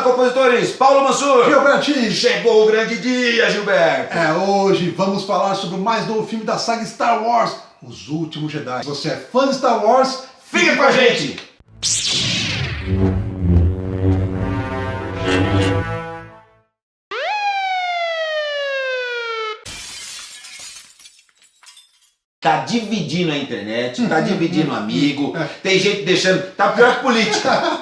compositores, Paulo Mansur. Gilbertinho. Chegou o grande dia, Gilberto. Hoje vamos falar sobre o mais novo filme da saga Star Wars, Os Últimos Jedi. Se você é fã de Star Wars, fica com a gente. Tá dividindo a internet, tá dividindo amigo, tem gente deixando, tá pior que política.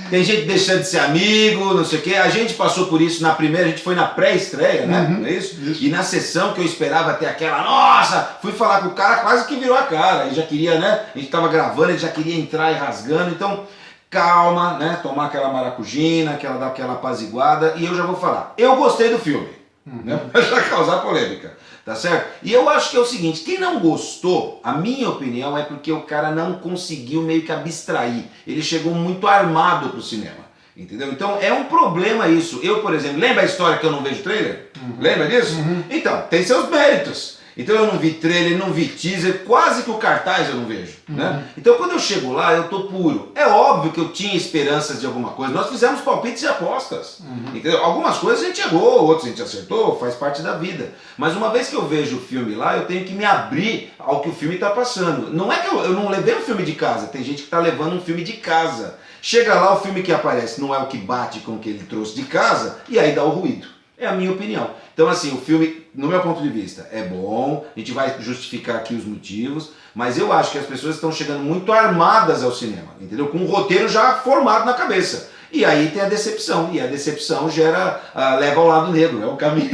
Tem gente deixando de ser amigo, não sei o quê. A gente passou por isso na primeira, a gente foi na pré-estreia, né? Não é isso? E na sessão que eu esperava ter aquela, nossa, fui falar com o cara, quase que virou a cara. Ele já queria, né? A gente tava gravando, ele já queria entrar e rasgando, então calma, né? Tomar aquela maracujina, dar aquela apaziguada, e eu já vou falar. Eu gostei do filme, né? Pra já causar polêmica. Tá certo? E eu acho que é o seguinte, quem não gostou, a minha opinião é porque o cara não conseguiu meio que abstrair. Ele chegou muito armado pro cinema, entendeu? Então é um problema isso. Eu, por exemplo, lembra a história que eu não vejo trailer? Lembra disso? Então, tem seus méritos. Então eu não vi trailer, não vi teaser, quase que o cartaz eu não vejo, né? Então quando eu chego lá, eu tô puro. É óbvio que eu tinha esperanças de alguma coisa. Nós fizemos palpites e apostas, entendeu? Algumas coisas a gente errou, outras a gente acertou, faz parte da vida. Mas uma vez que eu vejo o filme lá, eu tenho que me abrir ao que o filme tá passando. Não é que eu não levei um filme de casa, tem gente que tá levando um filme de casa. Chega lá, o filme que aparece não é o que bate com o que ele trouxe de casa, e aí dá o ruído. É a minha opinião. Então assim, o filme, no meu ponto de vista, é bom, a gente vai justificar aqui os motivos, mas eu acho que as pessoas estão chegando muito armadas ao cinema, entendeu? Com um roteiro já formado na cabeça. E aí tem a decepção, e a decepção leva ao lado negro, é o caminho.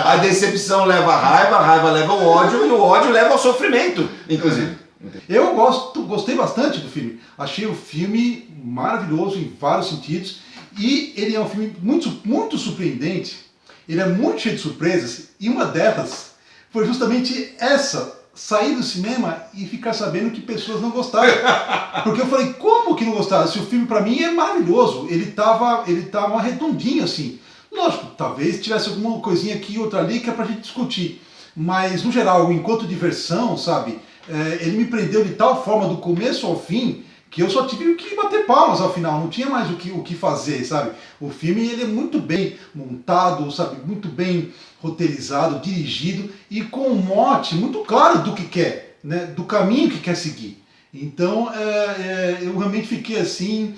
A decepção leva a raiva leva o ódio, e o ódio leva ao sofrimento, inclusive. Eu gostei bastante do filme. Achei o filme maravilhoso em vários sentidos. E ele é um filme muito surpreendente, ele é muito cheio de surpresas, e uma delas foi justamente essa, sair do cinema e ficar sabendo que pessoas não gostaram. Porque eu falei, como que não gostaram? Se o filme pra mim é maravilhoso, ele tava redondinho assim. Lógico, talvez tivesse alguma coisinha aqui e outra ali que é pra gente discutir. Mas no geral, enquanto diversão, sabe, ele me prendeu de tal forma do começo ao fim, que eu só tive que bater palmas ao final, não tinha mais o que fazer, sabe? O filme ele é muito bem montado, sabe? Muito bem roteirizado, dirigido e com um mote muito claro do que quer, né? Do caminho que quer seguir. Então eu realmente fiquei assim,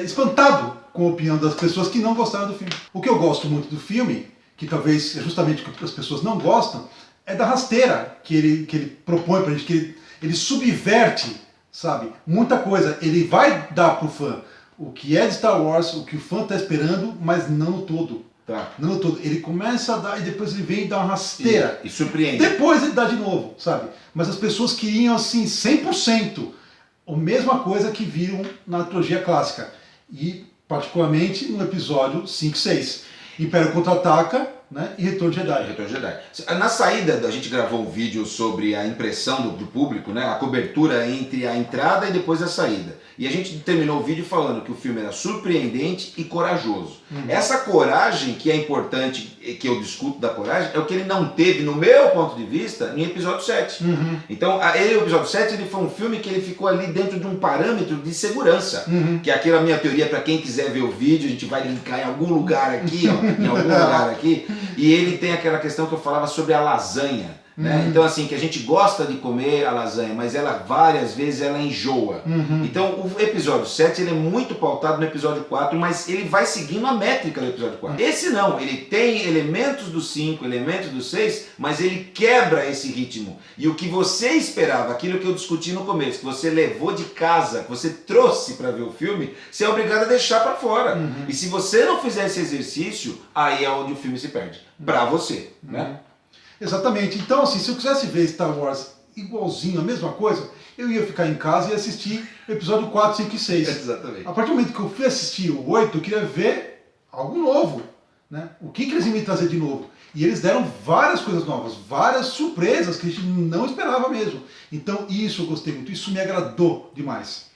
espantado com a opinião das pessoas que não gostaram do filme. O que eu gosto muito do filme, que talvez é justamente o que as pessoas não gostam, é da rasteira que ele propõe pra gente, que ele subverte, sabe, muita coisa. Ele vai dar pro fã o que é de Star Wars, o que o fã tá esperando, mas não no todo. Tá. Não no todo. Ele começa a dar e depois ele vem e dá uma rasteira. E surpreende. Depois ele dá de novo, sabe? Mas as pessoas queriam assim 100% a mesma coisa que viram na trilogia clássica. E particularmente no episódio 5 e 6. Império Contra-Ataca, né? E Retorno de Jedi. Retorno de Jedi. Na saída, a gente gravou um vídeo sobre a impressão do público, né? A cobertura entre a entrada e depois a saída. E a gente terminou o vídeo falando que o filme era surpreendente e corajoso. Essa coragem, que é importante, que eu discuto da coragem, é o que ele não teve, no meu ponto de vista, em episódio 7. Então, o episódio 7 ele foi um filme que ele ficou ali dentro de um parâmetro de segurança. Que é aquela minha teoria, para quem quiser ver o vídeo, a gente vai linkar em algum lugar aqui, ó, em algum lugar aqui. E ele tem aquela questão que eu falava sobre a lasanha. Né? Então assim, que a gente gosta de comer a lasanha, mas ela várias vezes ela enjoa. Então o episódio 7 ele é muito pautado no episódio 4, mas ele vai seguindo a métrica do episódio 4. Esse não, ele tem elementos do 5, elementos do 6, mas ele quebra esse ritmo. E o que você esperava, aquilo que eu discuti no começo, que você levou de casa, que você trouxe para ver o filme, você é obrigado a deixar para fora. E se você não fizer esse exercício, aí é onde o filme se perde. Pra você, né? Exatamente. Então, assim, se eu quisesse ver Star Wars igualzinho, a mesma coisa, eu ia ficar em casa e assistir o episódio 4, 5 e 6. Exatamente. A partir do momento que eu fui assistir o 8, eu queria ver algo novo, né? O que eles iam me trazer de novo? E eles deram várias coisas novas, várias surpresas que a gente não esperava mesmo. Então, isso eu gostei muito, isso me agradou demais.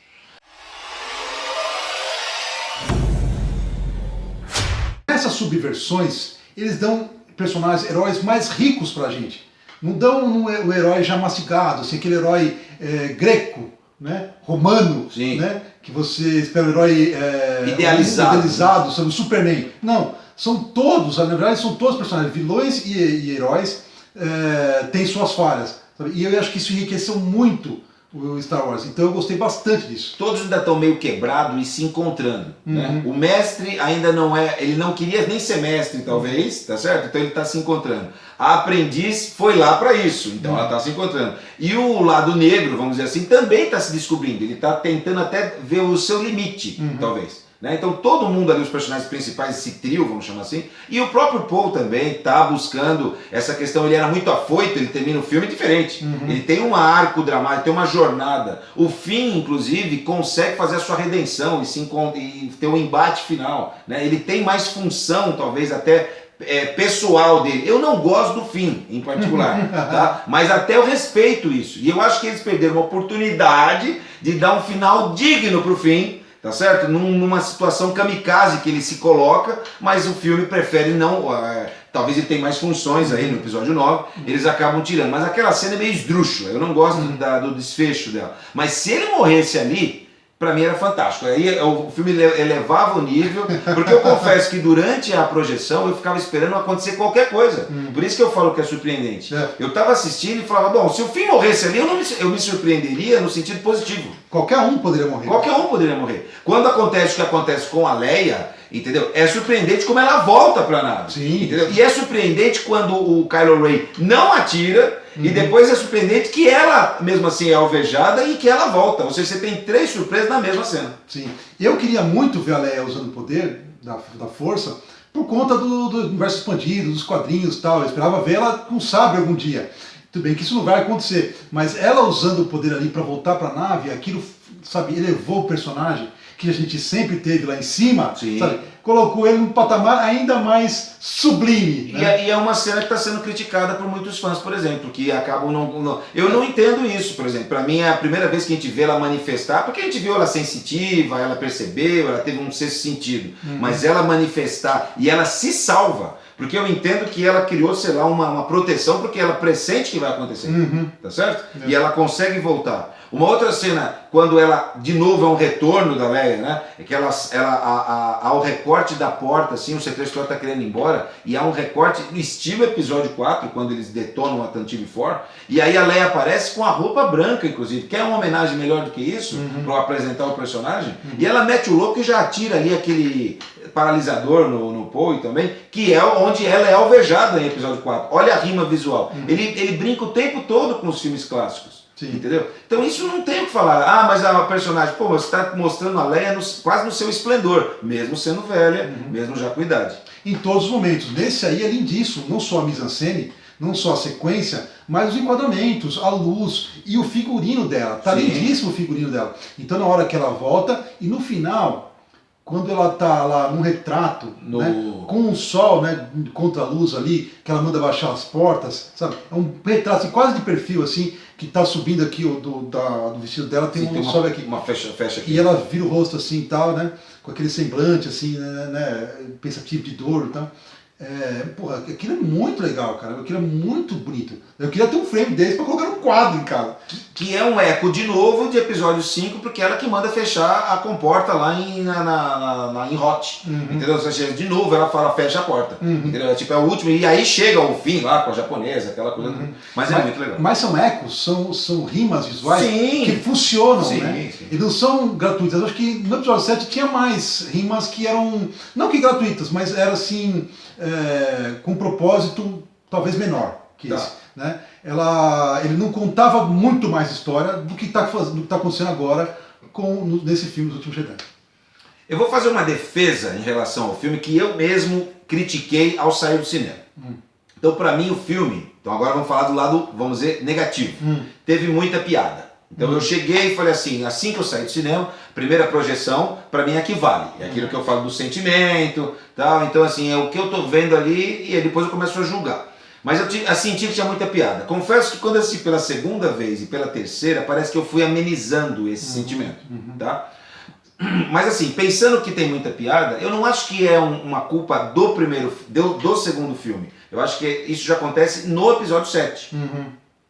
Nessas subversões, eles dão personagens, heróis mais ricos pra gente. Não dão o herói já mastigado, assim, aquele herói greco, né, romano, né, que você espera um herói idealizado, sobre o Superman. Não, são todos, na verdade são todos personagens, vilões e heróis, têm suas falhas. Sabe? E eu acho que isso enriqueceu muito o Star Wars, então eu gostei bastante disso. Todos ainda estão meio quebrados e se encontrando, né? O mestre ainda não é, ele não queria nem ser mestre talvez, tá certo? Então ele está se encontrando. A aprendiz foi lá para isso, então ela está se encontrando. E o lado negro, vamos dizer assim, também está se descobrindo, ele está tentando até ver o seu limite, talvez. Né? Então todo mundo ali, os personagens principais, esse trio, vamos chamar assim, e o próprio Paul também está buscando essa questão, ele era muito afoito, ele termina o filme diferente, ele tem um arco dramático, tem uma jornada, o Finn inclusive consegue fazer a sua redenção e ter um embate final, né? Ele tem mais função talvez até pessoal dele. Eu não gosto do Finn em particular, tá? Mas até eu respeito isso, e eu acho que eles perderam uma oportunidade de dar um final digno pro Finn, tá certo? Numa situação kamikaze que ele se coloca, mas o filme prefere não... talvez ele tenha mais funções aí no episódio 9, eles acabam tirando. Mas aquela cena é meio esdrúxula, eu não gosto do desfecho dela. Mas se ele morresse ali, pra mim era fantástico. Aí o filme elevava o nível, porque eu confesso que durante a projeção eu ficava esperando acontecer qualquer coisa. Por isso que eu falo que é surpreendente. Eu tava assistindo e falava, bom, se o Finn morresse ali, eu me surpreenderia no sentido positivo. Qualquer um poderia morrer. Qualquer um poderia morrer. Quando acontece o que acontece com a Leia, entendeu? É surpreendente como ela volta pra nave. Sim. Entendeu? E é surpreendente quando o Kylo Ren não atira, e depois é surpreendente que ela, mesmo assim, é alvejada e que ela volta. Ou seja, você tem 3 surpresas na mesma cena. Sim. Eu queria muito ver a Leia usando o poder da força por conta do universo expandido, dos quadrinhos e tal. Eu esperava ver ela com sabre algum dia. Tudo bem que isso não vai acontecer, mas ela usando o poder ali para voltar para a nave, aquilo, sabe, elevou o personagem que a gente sempre teve lá em cima, sabe? Colocou ele num patamar ainda mais sublime. Né? E é uma cena que está sendo criticada por muitos fãs, por exemplo, que acabam não... Eu não entendo isso, por exemplo. Para mim é a primeira vez que a gente vê ela manifestar, porque a gente viu ela sensitiva, ela percebeu, ela teve um sexto sentido. Mas ela manifestar e ela se salva. Porque eu entendo que ela criou, sei lá, uma proteção, porque ela pressente que vai acontecer, tá certo? E ela consegue voltar. Uma outra cena, quando ela, de novo, é um retorno da Leia, né? É que há o recorte da porta, assim, o C3PO está querendo ir embora, e há um recorte no estilo episódio 4, quando eles detonam a Tantive 4, e aí a Leia aparece com a roupa branca, inclusive. Quer uma homenagem melhor do que isso, para apresentar o personagem? E ela mete o louco e já atira ali aquele paralisador no Poe também, que é onde ela é alvejada em episódio 4. Olha a rima visual. Ele brinca o tempo todo com os filmes clássicos. Sim. Entendeu? Então isso não tem o que falar. Ah, mas a personagem, pô, você está mostrando a Leia quase no seu esplendor, mesmo sendo velha, mesmo já com idade. Em todos os momentos. Nesse aí é lindíssimo, não só a mise-en-scène, não só a sequência, mas os enquadramentos, a luz e o figurino dela. Tá lindíssimo o figurino dela. Então na hora que ela volta, e no final, quando ela tá lá num retrato, né, com o sol, né, contra a luz ali, que ela manda baixar as portas, sabe? É um retrato assim, quase de perfil, assim, que tá subindo aqui do vestido dela, tem um sobe aqui. Uma fecha aqui. E ela vira o rosto assim e tal, né? Com aquele semblante assim, né, pensativo de dor e tal. Porra, aquilo é muito legal, cara. Aquilo é muito bonito. Eu queria ter um frame desse pra colocar num quadro em casa. Que é um eco de novo de episódio 5, porque ela que manda fechar a comporta lá em Hot. Entendeu? Ou seja, de novo ela fala fecha a porta. Entendeu? Tipo, é o último. E aí chega o fim lá com a japonesa, aquela coisa. Mas é muito legal. Mas são ecos, são rimas visuais que funcionam, né? Sim. E não são gratuitas. Eu acho que no episódio 7 tinha mais rimas que eram, não que gratuitas, mas eram assim, com um propósito talvez menor que esse. Né? Ele não contava muito mais história do que está acontecendo agora nesse filme Os Últimos Jedi. Eu vou fazer uma defesa em relação ao filme que eu mesmo critiquei ao sair do cinema. Então, para mim, o filme, então agora vamos falar do lado, vamos dizer, negativo. Teve muita piada. Então eu cheguei e falei assim que eu saí do cinema, primeira projeção, para mim é que vale. É aquilo que eu falo do sentimento, tal. Então assim, é o que eu tô vendo ali e aí depois eu começo a julgar. Mas eu senti que tinha muita piada. Confesso que quando eu assisti pela segunda vez e pela terceira, parece que eu fui amenizando esse sentimento, tá? Mas assim, pensando que tem muita piada, eu não acho que é uma culpa do segundo filme. Eu acho que isso já acontece no episódio 7,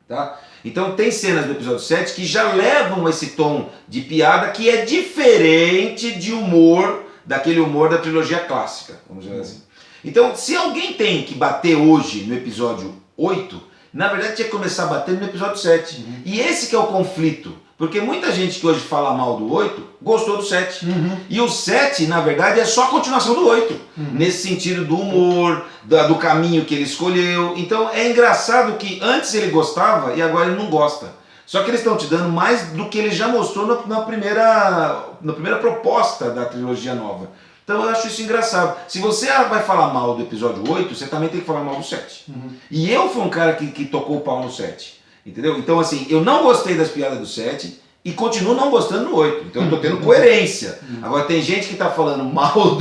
tá? Então tem cenas do episódio 7 que já levam esse tom de piada que é diferente de humor, daquele humor da trilogia clássica, vamos dizer assim. Então, se alguém tem que bater hoje no episódio 8, na verdade tinha que começar a bater no episódio 7. E esse que é o conflito. Porque muita gente que hoje fala mal do 8 gostou do 7. E o 7, na verdade, é só a continuação do 8. Nesse sentido do humor, do caminho que ele escolheu. Então é engraçado que antes ele gostava e agora ele não gosta. Só que eles estão te dando mais do que ele já mostrou na primeira proposta da trilogia nova. Então eu acho isso engraçado. Se você vai falar mal do episódio 8, você também tem que falar mal do 7. E eu fui um cara que tocou o pau no 7. Entendeu? Então, assim, eu não gostei das piadas do 7 e continuo não gostando do 8. Então, eu tô tendo coerência. Agora, tem gente que tá falando mal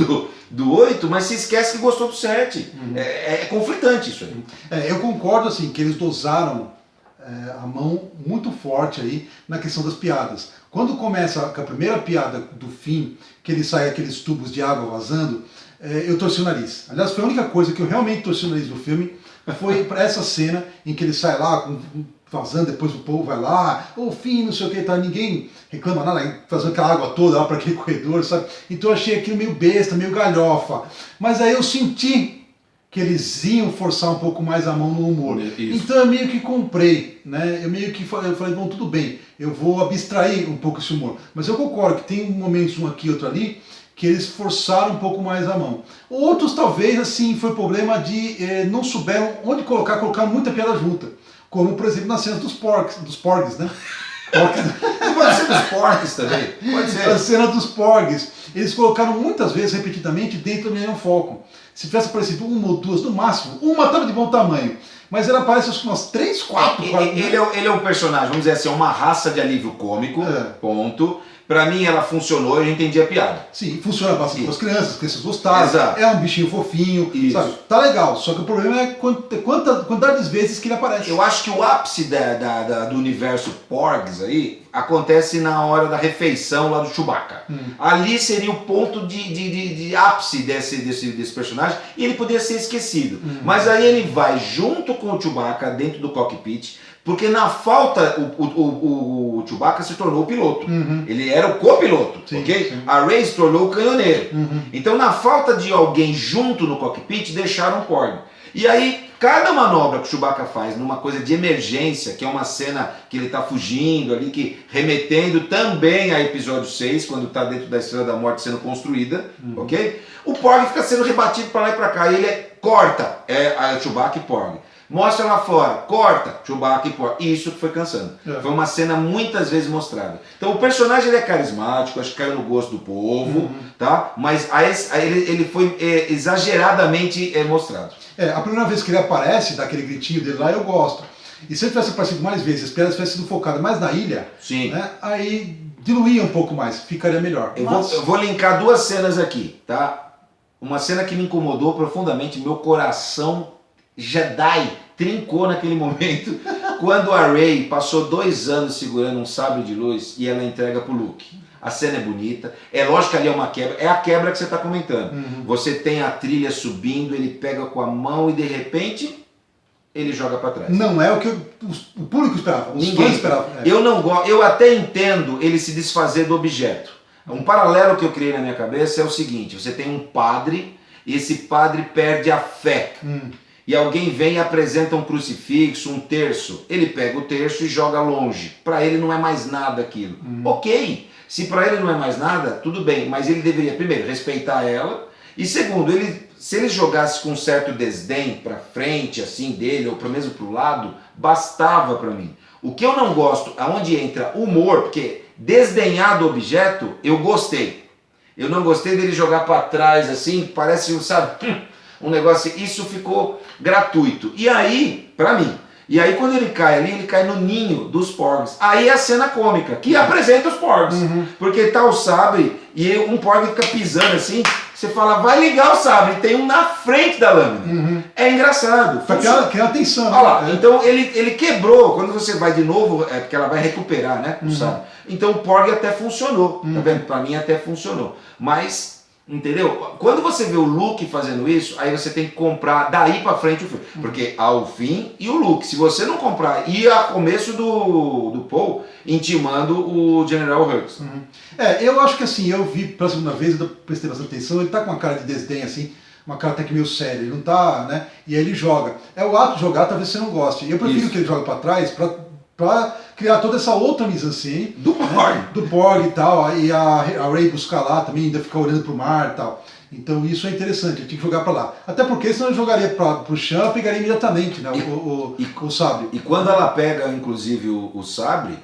do 8, mas se esquece que gostou do 7. É conflitante isso aí. Eu concordo, assim, que eles dosaram a mão muito forte aí na questão das piadas. Quando começa com a primeira piada do fim, que ele sai aqueles tubos de água vazando, eu torci o nariz. Aliás, foi a única coisa que eu realmente torci o nariz do filme, foi para essa cena em que ele sai lá vazando, depois o povo vai lá, o fim, não sei o que, tá, ninguém reclama nada, fazendo aquela água toda lá para aquele corredor, sabe? Então eu achei aquilo meio besta, meio galhofa. Mas aí eu senti que eles iam forçar um pouco mais a mão no humor. Isso. Então eu meio que comprei, né? Eu meio que falei, bom, tudo bem, eu vou abstrair um pouco esse humor. Mas eu concordo que tem momentos, um aqui, outro ali, que eles forçaram um pouco mais a mão. Outros, talvez, assim, foi problema de não souberam onde colocar muita piada junta. Como, por exemplo, nas cenas dos porgs, né? Pode ser dos porgs também. Pode ser. A cena dos porgs. Eles colocaram muitas vezes, repetidamente, dentro do Millennium Falcon. Se tivesse aparecido uma ou duas, no máximo, uma estava de bom tamanho. Mas ela aparece acho que umas 3, 4. Ele é um personagem, vamos dizer assim, uma raça de alívio cômico, ponto. Pra mim ela funcionou, eu já entendi a piada. Sim, funciona bastante com as crianças gostaram. Exato. É um bichinho fofinho, sabe? Tá legal, só que o problema é quantidade de vezes que ele aparece. Eu acho que o ápice do universo Porgs aí acontece na hora da refeição lá do Chewbacca. Ali seria o ponto de ápice desse personagem e ele poderia ser esquecido. Mas aí ele vai junto com o Chewbacca dentro do cockpit, porque na falta, o Chewbacca se tornou o piloto. Ele era o copiloto, ok? Sim. A Rey se tornou o canhoneiro. Então, na falta de alguém junto no cockpit, deixaram o Porg. E aí, cada manobra que o Chewbacca faz numa coisa de emergência, que é uma cena que ele está fugindo ali, que remetendo também a episódio 6, quando está dentro da Estrela da Morte sendo construída, ok? O Porg fica sendo rebatido para lá e para cá. E ele corta a Chewbacca e Porg. Mostra lá fora, corta, Chewbacca e Porg. Isso que foi cansando. Foi uma cena muitas vezes mostrada. Então o personagem ele é carismático, acho que caiu no gosto do povo, tá? Mas ele foi exageradamente mostrado. A primeira vez que ele aparece, dá aquele gritinho dele lá, eu gosto. E se ele tivesse aparecido mais vezes, as piadas tivessem sido focadas mais na ilha, né, aí diluía um pouco mais, ficaria melhor. Eu vou linkar duas cenas aqui, tá? Uma cena que me incomodou profundamente, meu coração Jedi trincou naquele momento, quando a Rey passou 2 anos segurando um sabre de luz e ela entrega pro Luke. A cena é bonita, é lógico que ali é uma quebra, é a quebra que você está comentando. Você tem a trilha subindo, ele pega com a mão e de repente ele joga para trás. Não é o que o público esperava, os fãs esperavam. Eu até entendo ele se desfazer do objeto. Um paralelo que eu criei na minha cabeça é o seguinte: você tem um padre e esse padre perde a fé. E alguém vem e apresenta um crucifixo, um terço. Ele pega o terço e joga longe. Para ele não é mais nada aquilo. Ok, se para ele não é mais nada, tudo bem. Mas ele deveria, primeiro, respeitar ela. E segundo, se ele jogasse com um certo desdém para frente, assim, dele, ou mesmo para o lado, bastava para mim. O que eu não gosto, aonde entra humor, porque desdenhar do objeto, eu gostei. Eu não gostei dele jogar para trás, assim, parece, sabe... um negócio, isso ficou gratuito. E aí, pra mim, quando ele cai ali, ele cai no ninho dos Porgs. Aí é a cena cômica, que apresenta os Porgs. Porque tá o sabre e um Porg fica pisando assim, você fala, vai ligar o sabre, e tem um na frente da lâmina. É engraçado. Pra criar atenção. Olha lá, então ele quebrou, quando você vai de novo, é porque ela vai recuperar, né, o sabre. Então o Porg até funcionou, tá vendo? Pra mim até funcionou. Mas Entendeu? Quando você vê o Luke fazendo isso, aí você tem que comprar daí pra frente o filme. Porque há o Finn e o Luke. Se você não comprar, e a começo do Paul intimando o General Hux. Eu acho que assim, eu vi pela segunda vez, eu prestei bastante atenção, ele tá com uma cara de desdém assim, uma cara até que meio séria, ele não tá, né? E aí ele joga. É o ato de jogar, talvez você não goste. Eu prefiro que ele jogue pra trás, pra criar toda essa outra mise-en-scène Do Borg. do Borg e tal, e a Rey buscar lá também, ainda ficar olhando pro mar e tal. Então isso é interessante, eu tinha que jogar pra lá. Até porque senão eu jogaria pro chão, eu pegaria imediatamente, né, o sabre. E quando ela pega, inclusive, o sabre,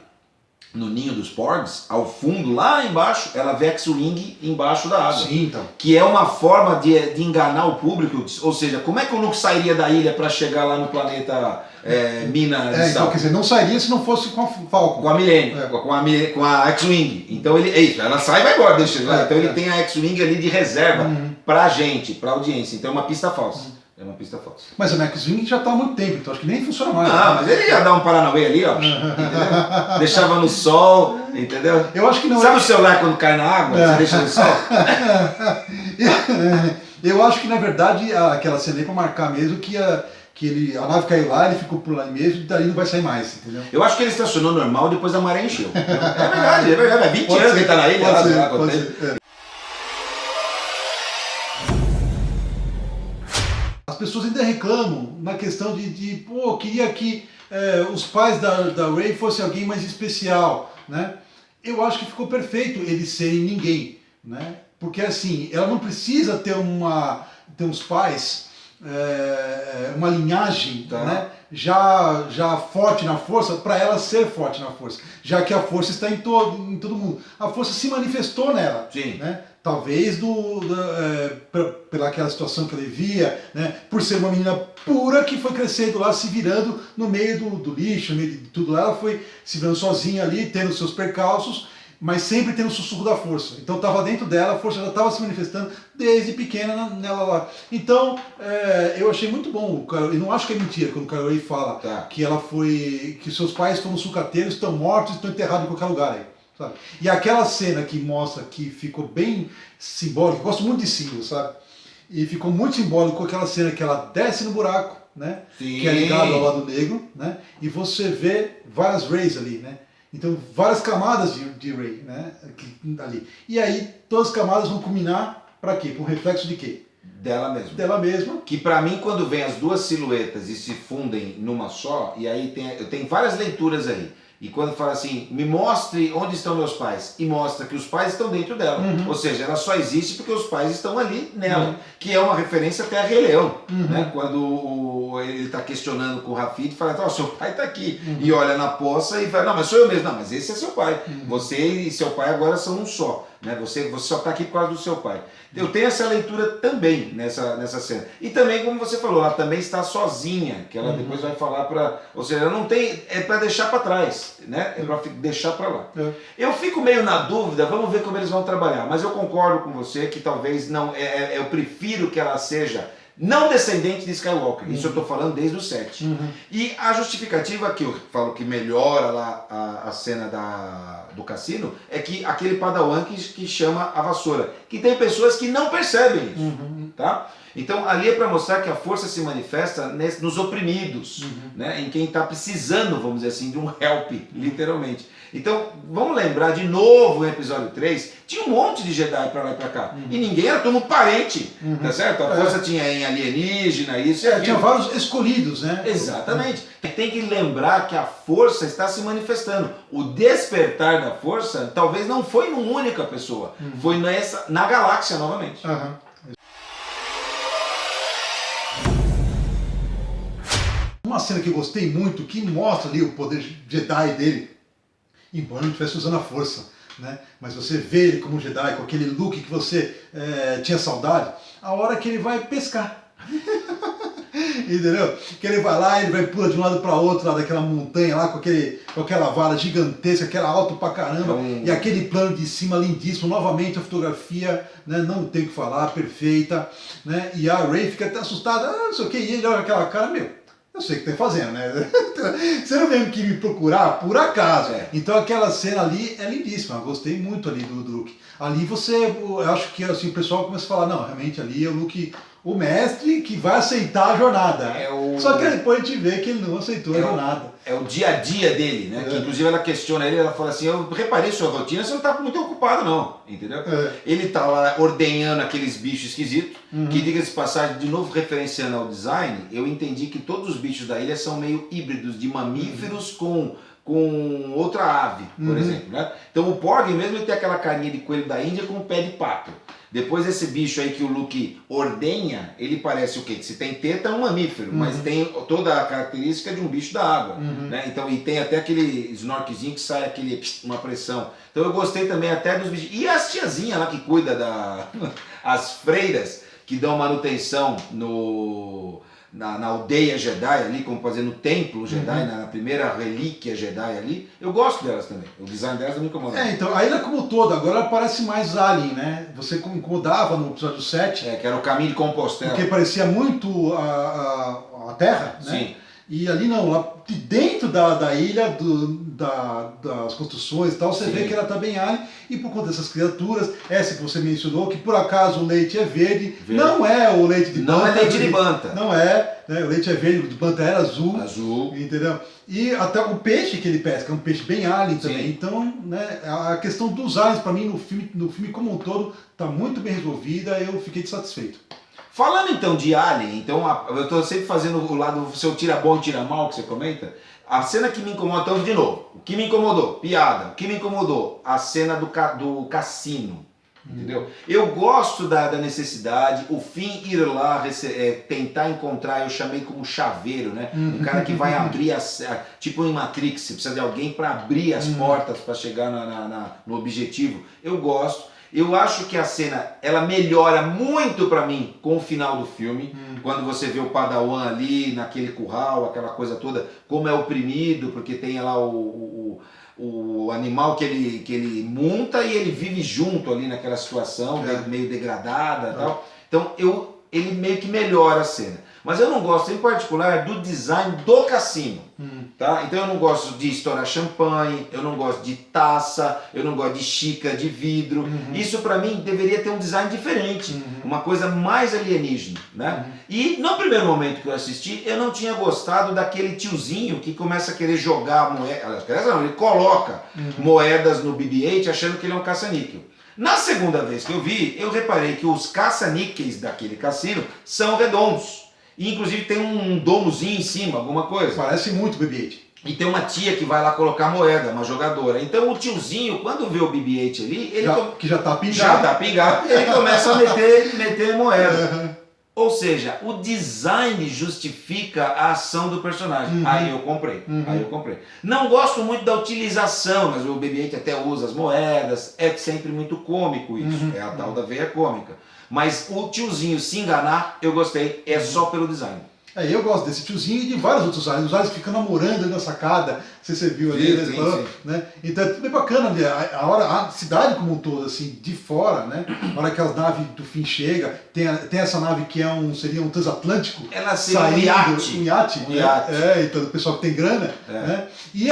no ninho dos Porgs, ao fundo, lá embaixo, ela vê X-Wing embaixo da água. Sim, então. Que é uma forma de enganar o público, ou seja, como é que o Luke sairia da ilha para chegar lá no planeta Mina de Então, Sal? quer dizer, não sairia se não fosse com a Falcon. Com a Millennium, com a X-Wing. Então ele, é isso, ela sai e vai embora, deixa lá. Então ele tem a X-Wing ali de reserva pra gente, pra audiência. Então é uma pista falsa. É uma pista falsa. Mas a X-Wing já tá há muito tempo, então acho que nem funciona mais. Não, mas ele ia dar um Paranauê ali, ó. Entendeu? Deixava no sol, entendeu? Eu acho que não. Sabe o celular quando cai na água? Você deixa no sol? Eu acho que na verdade aquela cena aí pra marcar mesmo que a nave caiu lá, ele ficou por lá mesmo e daí não vai sair mais, entendeu? Eu acho que ele estacionou normal depois a maré encheu. É verdade. É 20 Pode anos ser, que ele tá na ilha, pode lá, sei ser, lá quanto pode tempo. ser. As pessoas ainda reclamam na questão de pô, queria que os pais da Rey fossem alguém mais especial, né? Eu acho que ficou perfeito eles serem ninguém, né? Porque assim, ela não precisa ter uns pais, uma linhagem, Tá. né? Já forte na força, para ela ser forte na força, já que a força está em todo mundo. A força se manifestou nela, Sim. né? Talvez pela aquela situação que ela vivia, né? Por ser uma menina pura que foi crescendo lá, se virando no meio do lixo, no meio de tudo lá, ela foi se virando sozinha ali, tendo seus percalços, mas sempre tendo o sussurro da força. Então estava dentro dela, a força já estava se manifestando desde pequena nela lá. Então eu achei muito bom, eu não acho que é mentira quando o Kylo Ren fala que seus pais foram sucateiros, estão mortos, estão enterrados em qualquer lugar aí. Sabe? E aquela cena que mostra que ficou bem simbólico, eu gosto muito de símbolo, sabe? E ficou muito simbólico aquela cena que ela desce no buraco, né? Sim. Que é ligado ao lado negro, né? E você vê várias Reys ali, né? Então, várias camadas de Rey, né? Ali. E aí, todas as camadas vão culminar para quê? Para um reflexo de quê? Dela mesma. Dela mesma. Que pra mim, quando vem as duas silhuetas e se fundem numa só, e aí eu tenho várias leituras aí. E quando fala assim, me mostre onde estão meus pais, e mostra que os pais estão dentro dela. Ou seja, ela só existe porque os pais estão ali nela. Que é uma referência até a Rei Leão. Né? Quando ele está questionando com o Rafid, fala, oh, seu pai está aqui. E olha na poça e fala, não, mas sou eu mesmo. Não, mas esse é seu pai. Você e seu pai agora são um só. Né? Você só está aqui por causa do seu pai. Eu tenho essa leitura também nessa cena. E também, como você falou, ela também está sozinha, que ela depois vai falar para... Ou seja, ela não tem... É para deixar para trás, né? É para deixar para lá. Eu fico meio na dúvida, vamos ver como eles vão trabalhar. Mas eu concordo com você que talvez não... eu prefiro que ela seja... não descendente de Skywalker, isso eu estou falando desde o 7. E a justificativa que eu falo que melhora lá a cena do cassino é que aquele padawan que chama a vassoura, que tem pessoas que não percebem isso, tá? Então ali é para mostrar que a força se manifesta nos oprimidos, né? Em quem está precisando, vamos dizer assim, de um help, literalmente. Então, vamos lembrar de novo no episódio 3, tinha um monte de Jedi pra lá e pra cá. E ninguém era todo parente, tá certo? A força tinha em alienígena, isso e aquilo. Tinha vários escolhidos, né? Exatamente. Tem que lembrar que a força está se manifestando. O despertar da força talvez não foi numa única pessoa, foi na galáxia novamente. Uma cena que eu gostei muito, que mostra ali o poder Jedi dele, embora não estivesse usando a força, né? Mas você vê ele como Jedi, com aquele look que você tinha saudade, a hora que ele vai pescar. Entendeu? Que ele vai lá, ele vai pular de um lado para outro, lá daquela montanha, lá com aquela vara gigantesca, aquela alto pra caramba, e aquele plano de cima lindíssimo, novamente a fotografia, né, não tem o que falar, perfeita, né? E a Rey fica até assustada, não sei o que, e ele olha aquela cara, meu, Eu sei o que tá fazendo, né? Você não veio aqui me procurar por acaso. Então aquela cena ali é lindíssima. Eu gostei muito ali do Luke. Ali eu acho que assim, o pessoal começa a falar, não, realmente ali é o Luke, o mestre que vai aceitar a jornada. Só que depois a gente vê que ele não aceitou a jornada. É o dia a dia dele, né? Que inclusive ela questiona ele, ela fala assim, eu reparei sua rotina, você não tá muito ocupado não, entendeu? Ele tá lá ordenhando aqueles bichos esquisitos, que diga-se de passagem, de novo referenciando ao design, eu entendi que todos os bichos da ilha são meio híbridos de mamíferos com outra ave, por exemplo, né? Então o Porg mesmo ele tem aquela carinha de coelho da Índia com um pé de pato. Depois esse bicho aí que o Luke ordenha, ele parece o quê? Se tem teta é um mamífero, mas tem toda a característica de um bicho da água, né? Então, e tem até aquele snorkzinho que sai uma pressão. Então eu gostei também até dos bichos. E as tiazinhas lá que cuida as freiras que dão manutenção na aldeia Jedi ali, como fazer no templo Jedi, na primeira relíquia Jedi ali, eu gosto delas também. O design delas não me incomoda. Então, a ilha como toda, agora ela parece mais Alien, né? Você incomodava no episódio 7. Que era o caminho de Compostela. Porque parecia muito a Terra, né? Sim. E ali não, lá de dentro da ilha, das construções e tal, você vê que ela tá bem alien, e por conta dessas criaturas, essa que você mencionou, que por acaso o leite é verde. Não é o leite de banta. Não é leite de banta. Não é, né? O leite é verde, o de banta era azul. Azul. Entendeu? E até o peixe que ele pesca é um peixe bem alien também. Então, né, a questão dos aliens, para mim, no filme como um todo, tá muito bem resolvida, eu fiquei satisfeito. Falando então de Alien, então eu estou sempre fazendo o lado do seu tira bom e tira mal que você comenta. A cena que me incomoda, então de novo, o que me incomodou? Piada. O que me incomodou? A cena do cassino. Entendeu? Eu gosto da necessidade, o Finn ir lá tentar encontrar, eu chamei como chaveiro, né? Um cara que vai abrir, tipo em Matrix, você precisa de alguém para abrir as portas para chegar no objetivo. Eu gosto. Eu acho que a cena, ela melhora muito pra mim com o final do filme, quando você vê o Padawan ali, naquele curral, aquela coisa toda, como é oprimido, porque tem lá o animal que ele monta e ele vive junto ali naquela situação, meio degradada e tal. Então ele meio que melhora a cena. Mas eu não gosto, em particular, do design do cassino. Tá? Então eu não gosto de estourar champanhe, eu não gosto de taça, eu não gosto de xícara de vidro. Isso pra mim deveria ter um design diferente, uma coisa mais alienígena, né? E no primeiro momento que eu assisti, eu não tinha gostado daquele tiozinho que começa a querer jogar moedas. Não, ele coloca moedas no BB-8 achando que ele é um caça-níquel. Na segunda vez que eu vi, eu reparei que os caça-níqueis daquele cassino são redondos. E inclusive tem um domozinho em cima, alguma coisa. Parece muito BB-8. E tem uma tia que vai lá colocar moeda, uma jogadora. Então o tiozinho, quando vê o BB-8 ali, ele que já tá pingado. Já tá pingado, ele começa a meter moeda. Ou seja, o design justifica a ação do personagem. Aí eu comprei. Não gosto muito da utilização, mas o BB-8 até usa as moedas. É sempre muito cômico isso. É a tal da veia cômica. Mas o tiozinho se enganar, eu gostei. É só pelo design. Eu gosto desse tiozinho e de vários outros aliens. Os aliens que ficam namorando ali na sacada, você viu ali, né? Então é tudo bem bacana ali. A cidade como um todo, assim, de fora, né? Na hora que as naves do fim chegam, tem essa nave que seria um transatlântico. Ela seria um iate. Um iate. Então o pessoal que tem grana. Né? E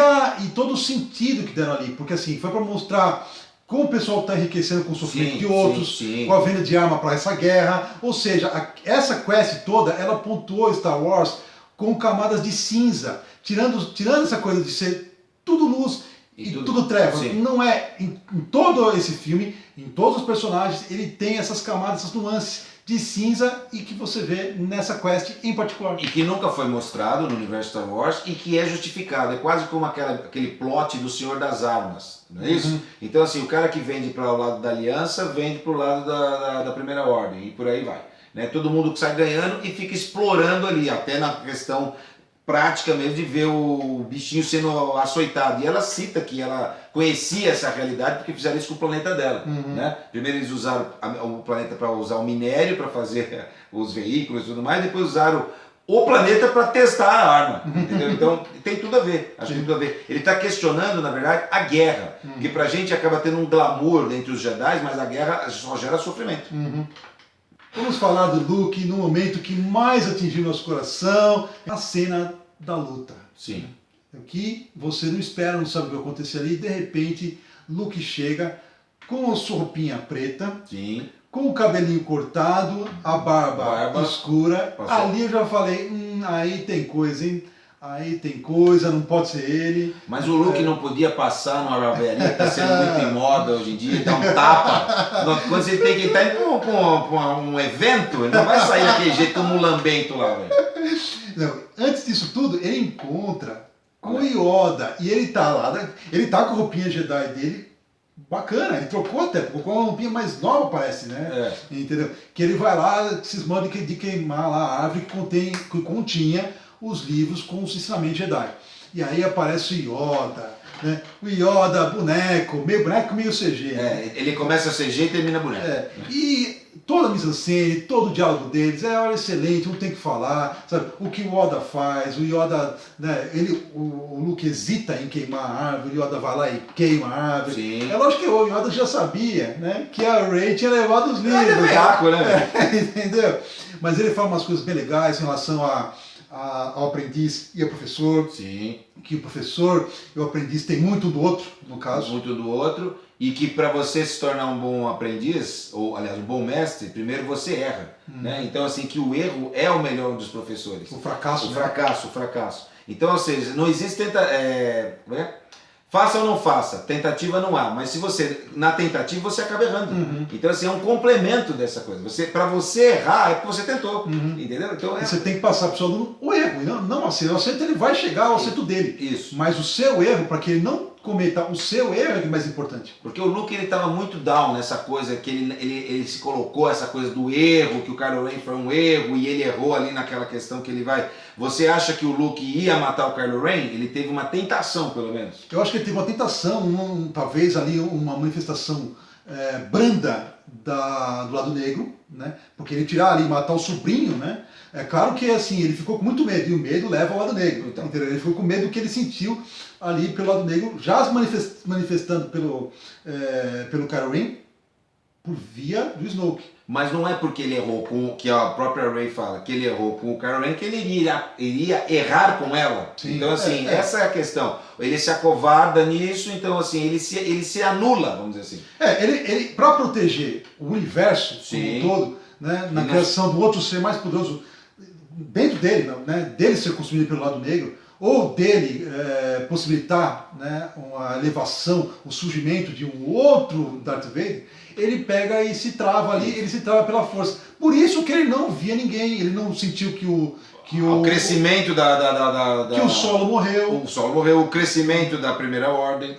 todo o sentido que deram ali, porque assim, foi para mostrar como o pessoal está enriquecendo com o sofrimento de outros, com a venda de arma para essa guerra. Ou seja, essa quest toda, ela pontuou Star Wars com camadas de cinza, tirando essa coisa de ser tudo luz e tudo treva. Não é, em todo esse filme, em todos os personagens, ele tem essas camadas, essas nuances de cinza e que você vê nessa quest em particular. E que nunca foi mostrado no universo Star Wars e que é justificado. É quase como aquele plot do Senhor das Armas, não é isso? Então assim, o cara que vende para o lado da Aliança, vende para o lado da Primeira Ordem e por aí vai. Né? Todo mundo que sai ganhando e fica explorando ali, até na questão prática mesmo de ver o bichinho sendo açoitado. E ela cita que ela conhecia essa realidade porque fizeram isso com o planeta dela. Né? Primeiro eles usaram o planeta para usar o minério, para fazer os veículos e tudo mais, depois usaram o planeta para testar a arma. Entendeu? Então tem tudo a ver. Acho que tem tudo a ver. Ele está questionando, na verdade, a guerra. Que pra gente acaba tendo um glamour entre os Jedi, mas a guerra só gera sofrimento. Vamos falar do Luke no momento que mais atingiu nosso coração, a cena da luta. Sim. O que você não espera, não sabe o que vai acontecer ali, e de repente Luke chega com a sua roupinha preta, Sim. com o cabelinho cortado, a barba escura. Passou. Ali eu já falei, aí tem coisa, hein? Aí tem coisa, não pode ser ele. Mas o Luke não podia passar numa barbearia, que está sendo muito em moda hoje em dia, dar um tapa. Quando você tem que estar indo para um evento, ele não vai sair daquele jeito como um lambento lá, velho. Não, antes disso tudo, ele encontra com o Yoda e ele tá lá, ele tá com a roupinha Jedi dele, bacana, ele trocou até, colocou uma roupinha mais nova, parece, né? Entendeu? Que ele vai lá, cismando de queimar lá a árvore que continha os livros com os ensinamentos Jedi. E aí aparece o Yoda, né? O Yoda, boneco, meio CG. Né? Ele começa a CG e termina boneco. E toda a mise-en-scène, todo o diálogo deles é excelente, não tem o que falar, sabe? O que o Yoda faz, o Yoda, né? O Luke hesita em queimar a árvore, o Yoda vai lá e queima a árvore. Sim. É lógico que o Yoda já sabia, né? Que a Rey tinha levado os livros. Ele é veiaco, né? Entendeu? Mas ele fala umas coisas bem legais em relação ao aprendiz e ao professor. Sim. Que o professor e o aprendiz têm muito do outro, no caso. Muito do outro. E que para você se tornar um bom aprendiz, ou aliás, um bom mestre, primeiro você erra. Né? Então, assim, que o erro é o melhor dos professores. O fracasso. O fracasso. Então, ou seja, não existe faça ou não faça, tentativa não há, mas se você, na tentativa, você acaba errando. Então, assim, é um complemento dessa coisa. Para você errar, é porque você tentou, entendeu? Então, você tem que passar para o seu aluno o erro, não o acerto. O acerto ele vai chegar ao acerto dele. Isso. Mas o seu erro, para que ele não cometa o seu erro, é o mais importante. Porque o Luke, ele estava muito down nessa coisa, que ele se colocou essa coisa do erro, que o Kylo Ren foi um erro, e ele errou ali naquela questão que ele vai... Você acha que o Luke ia matar o Kylo Ren? Ele teve uma tentação, pelo menos. Eu acho que ele teve uma tentação, talvez ali uma manifestação branda do lado negro, né? Porque ele tirar ali e matar o sobrinho, né? É claro que assim, ele ficou com muito medo, e o medo leva ao lado negro. Então. Ele ficou com medo do que ele sentiu ali pelo lado negro, já se manifestando pelo Kylo Ren, por via do Snoke. Mas não é porque ele errou com que a própria Rey fala, que ele errou com o Kylo Ren, que ele iria errar com ela. Sim, então, assim, essa é a questão. Ele se acovarda nisso, então, assim, ele se anula, vamos dizer assim. Ele para proteger o universo como um todo, né, na criação do outro ser mais poderoso dentro dele, né, dele ser consumido pelo lado negro, ou dele possibilitar, né, uma elevação, o surgimento de um outro Darth Vader, ele pega e se trava ali, ele se trava pela força. Por isso que ele não via ninguém, ele não sentiu que o crescimento que o Solo morreu. O Solo morreu, o crescimento da Primeira Ordem.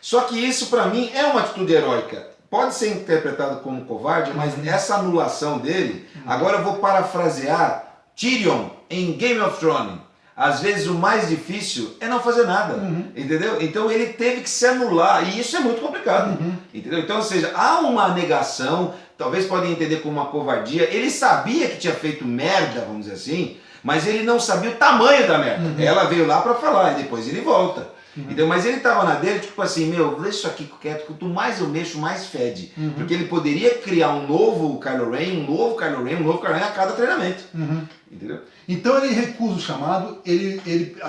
Só que isso, para mim, é uma atitude heróica. Pode ser interpretado como covarde, mas essa anulação dele... Agora eu vou parafrasear Tyrion em Game of Thrones. Às vezes o mais difícil é não fazer nada, entendeu? Então ele teve que se anular, e isso é muito complicado, entendeu? Então, ou seja, há uma negação, talvez podem entender como uma covardia. Ele sabia que tinha feito merda, vamos dizer assim, mas ele não sabia o tamanho da merda. Ela veio lá para falar, e depois ele volta. Entendeu? Mas ele tava na dele, tipo assim, deixa isso aqui quieto, quanto mais eu mexo, mais fede. Porque ele poderia criar um novo Kylo Ren a cada treinamento. Entendeu? Então ele recusa o chamado, ele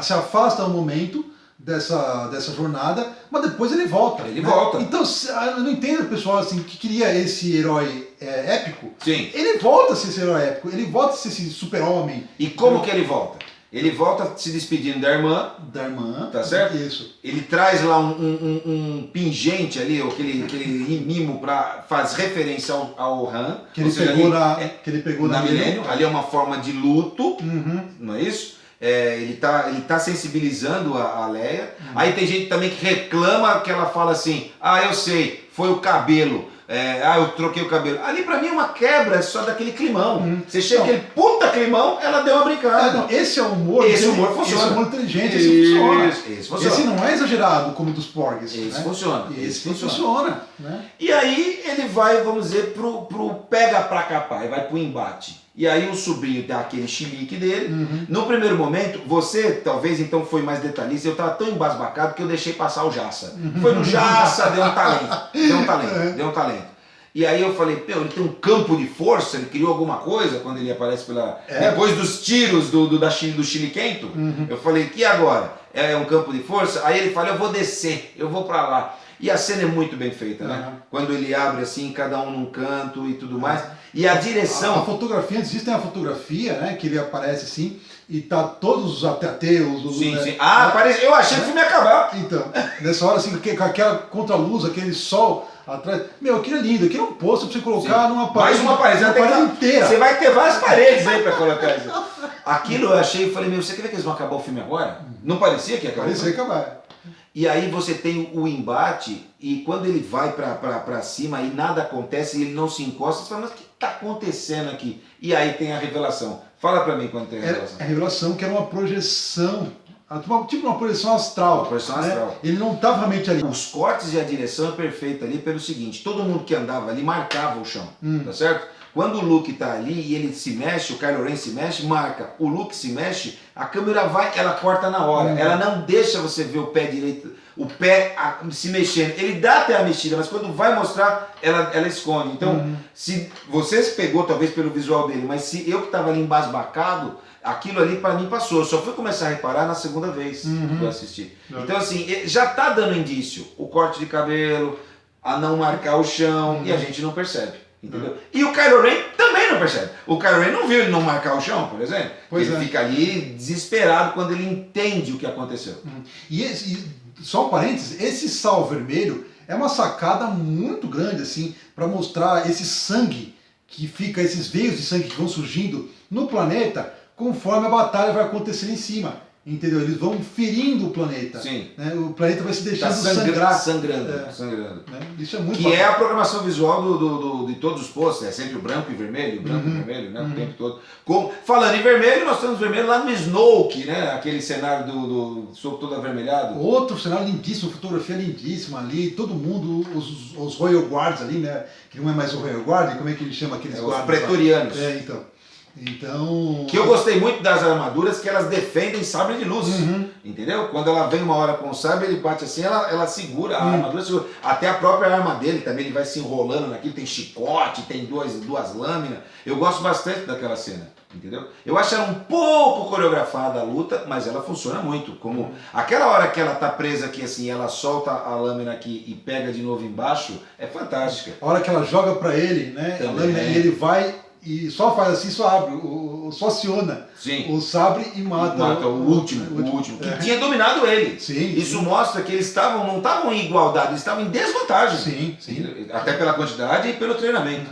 se afasta um momento dessa jornada, mas depois ele volta. Ele volta. Então eu não entendo o pessoal assim, que queria esse herói épico. Sim. Ele volta a ser esse herói épico, ele volta a ser esse super-homem. E como que ele volta? Ele volta se despedindo da irmã. Da irmã. Tá certo? Isso. Ele traz lá um pingente ali, aquele mimo faz referência ao Han. Que ele pegou na Millennium. Ali é uma forma de luto, não é isso? Ele tá sensibilizando a Leia. Aí tem gente também que reclama, que ela fala assim, eu sei, foi o cabelo. Eu troquei o cabelo. Ali pra mim é uma quebra só daquele climão. Você chega aquele puta climão, ela deu uma brincada. Esse é o humor. Esse humor funciona. Esse humor inteligente, esse funciona. Esse funciona. Esse não é exagerado como o dos Porgs. Esse funciona. Esse funciona. Né? E aí ele vai, vamos dizer, pro pega pra capar, vai pro embate. E aí o sobrinho dá aquele chilique dele. No primeiro momento, você talvez então foi mais detalhista, eu estava tão embasbacado que eu deixei passar o Jaça. Foi no Jaça, deu um talento. E aí eu falei, meu, ele tem um campo de força, ele criou alguma coisa quando ele aparece pela... Depois dos tiros do Chiliquento, eu falei, que agora? É um campo de força? Aí ele fala, eu vou descer, eu vou pra lá. E a cena é muito bem feita, né? Quando ele abre assim, cada um num canto e tudo mais. E a direção... A fotografia, antes disso tem a fotografia, né? Que ele aparece assim, e tá todos os ateus... Sim, sim. Ah, aparece... eu achei que o filme ia acabar. Então, nessa hora assim, com aquela contraluz, aquele sol atrás... Meu, aquilo é lindo, aquilo é um posto pra você colocar numa parede... Mais uma parede, inteira. Você vai ter várias paredes aí pra colocar isso. Aquilo eu achei e falei, meu, você quer ver que eles vão acabar o filme agora? Não parecia que ia acabar? Parecia que ia acabar. E aí você tem o embate, e quando ele vai pra cima e nada acontece, e ele não se encosta, você fala, mas o que tá acontecendo aqui? E aí tem a revelação. Fala pra mim quando tem a revelação. É a revelação que era uma projeção, tipo uma projeção astral. Uma projeção astral. Ele não estava realmente ali. Os cortes e a direção é perfeita ali pelo seguinte, todo mundo que andava ali marcava o chão, tá certo? Quando o Luke tá ali e ele se mexe, o Kylo Ren se mexe, marca. O Luke se mexe, a câmera vai, ela corta na hora. Ela não deixa você ver o pé direito, o pé se mexendo. Ele dá até a mexida, mas quando vai mostrar, ela esconde. Então, se você se pegou talvez pelo visual dele, mas se eu que estava ali embasbacado, aquilo ali para mim passou. Eu só fui começar a reparar na segunda vez que eu assisti. Então assim, já tá dando indício. O corte de cabelo, a não marcar o chão, e a gente não percebe. Entendeu? E o Kylo Ren também não percebe. O Kylo Ren não viu ele não marcar o chão, por exemplo. Ele fica ali desesperado quando ele entende o que aconteceu. E só um parênteses, esse sal vermelho é uma sacada muito grande assim para mostrar esse sangue que fica, esses veios de sangue que vão surgindo no planeta conforme a batalha vai acontecendo em cima. Entendeu? Eles vão ferindo o planeta. Sim. Né? O planeta vai se deixando sangrando. Né? Isso é muito que bacana. É a programação visual de todos os postos. É sempre o branco e vermelho, né? O tempo todo. Falando em vermelho, nós temos vermelho lá no Snoke, né? Aquele cenário do sob todo avermelhado. Outro cenário lindíssimo, fotografia lindíssima ali, todo mundo, os Royal Guards ali, né? Que não é mais o Royal Guard, como é que ele chama aqueles guardas? Os pretorianos. Então... Que eu gostei muito das armaduras, que elas defendem sabre de luz, entendeu? Quando ela vem uma hora com o sabre, ele bate assim, ela segura, a armadura segura. Até a própria arma dele também, ele vai se enrolando naquilo, tem chicote, tem duas lâminas. Eu gosto bastante daquela cena, entendeu? Eu acho ela um pouco coreografada a luta, mas ela funciona muito. Como aquela hora que ela tá presa aqui assim, ela solta a lâmina aqui e pega de novo embaixo, é fantástica. A hora que ela joga pra ele, né? A lâmina, e ele vai... E só faz assim, só abre, só aciona o sabre e mata o último, que tinha dominado ele. Isso mostra que eles não estavam em igualdade, eles estavam em desvantagem. Até pela quantidade e pelo treinamento.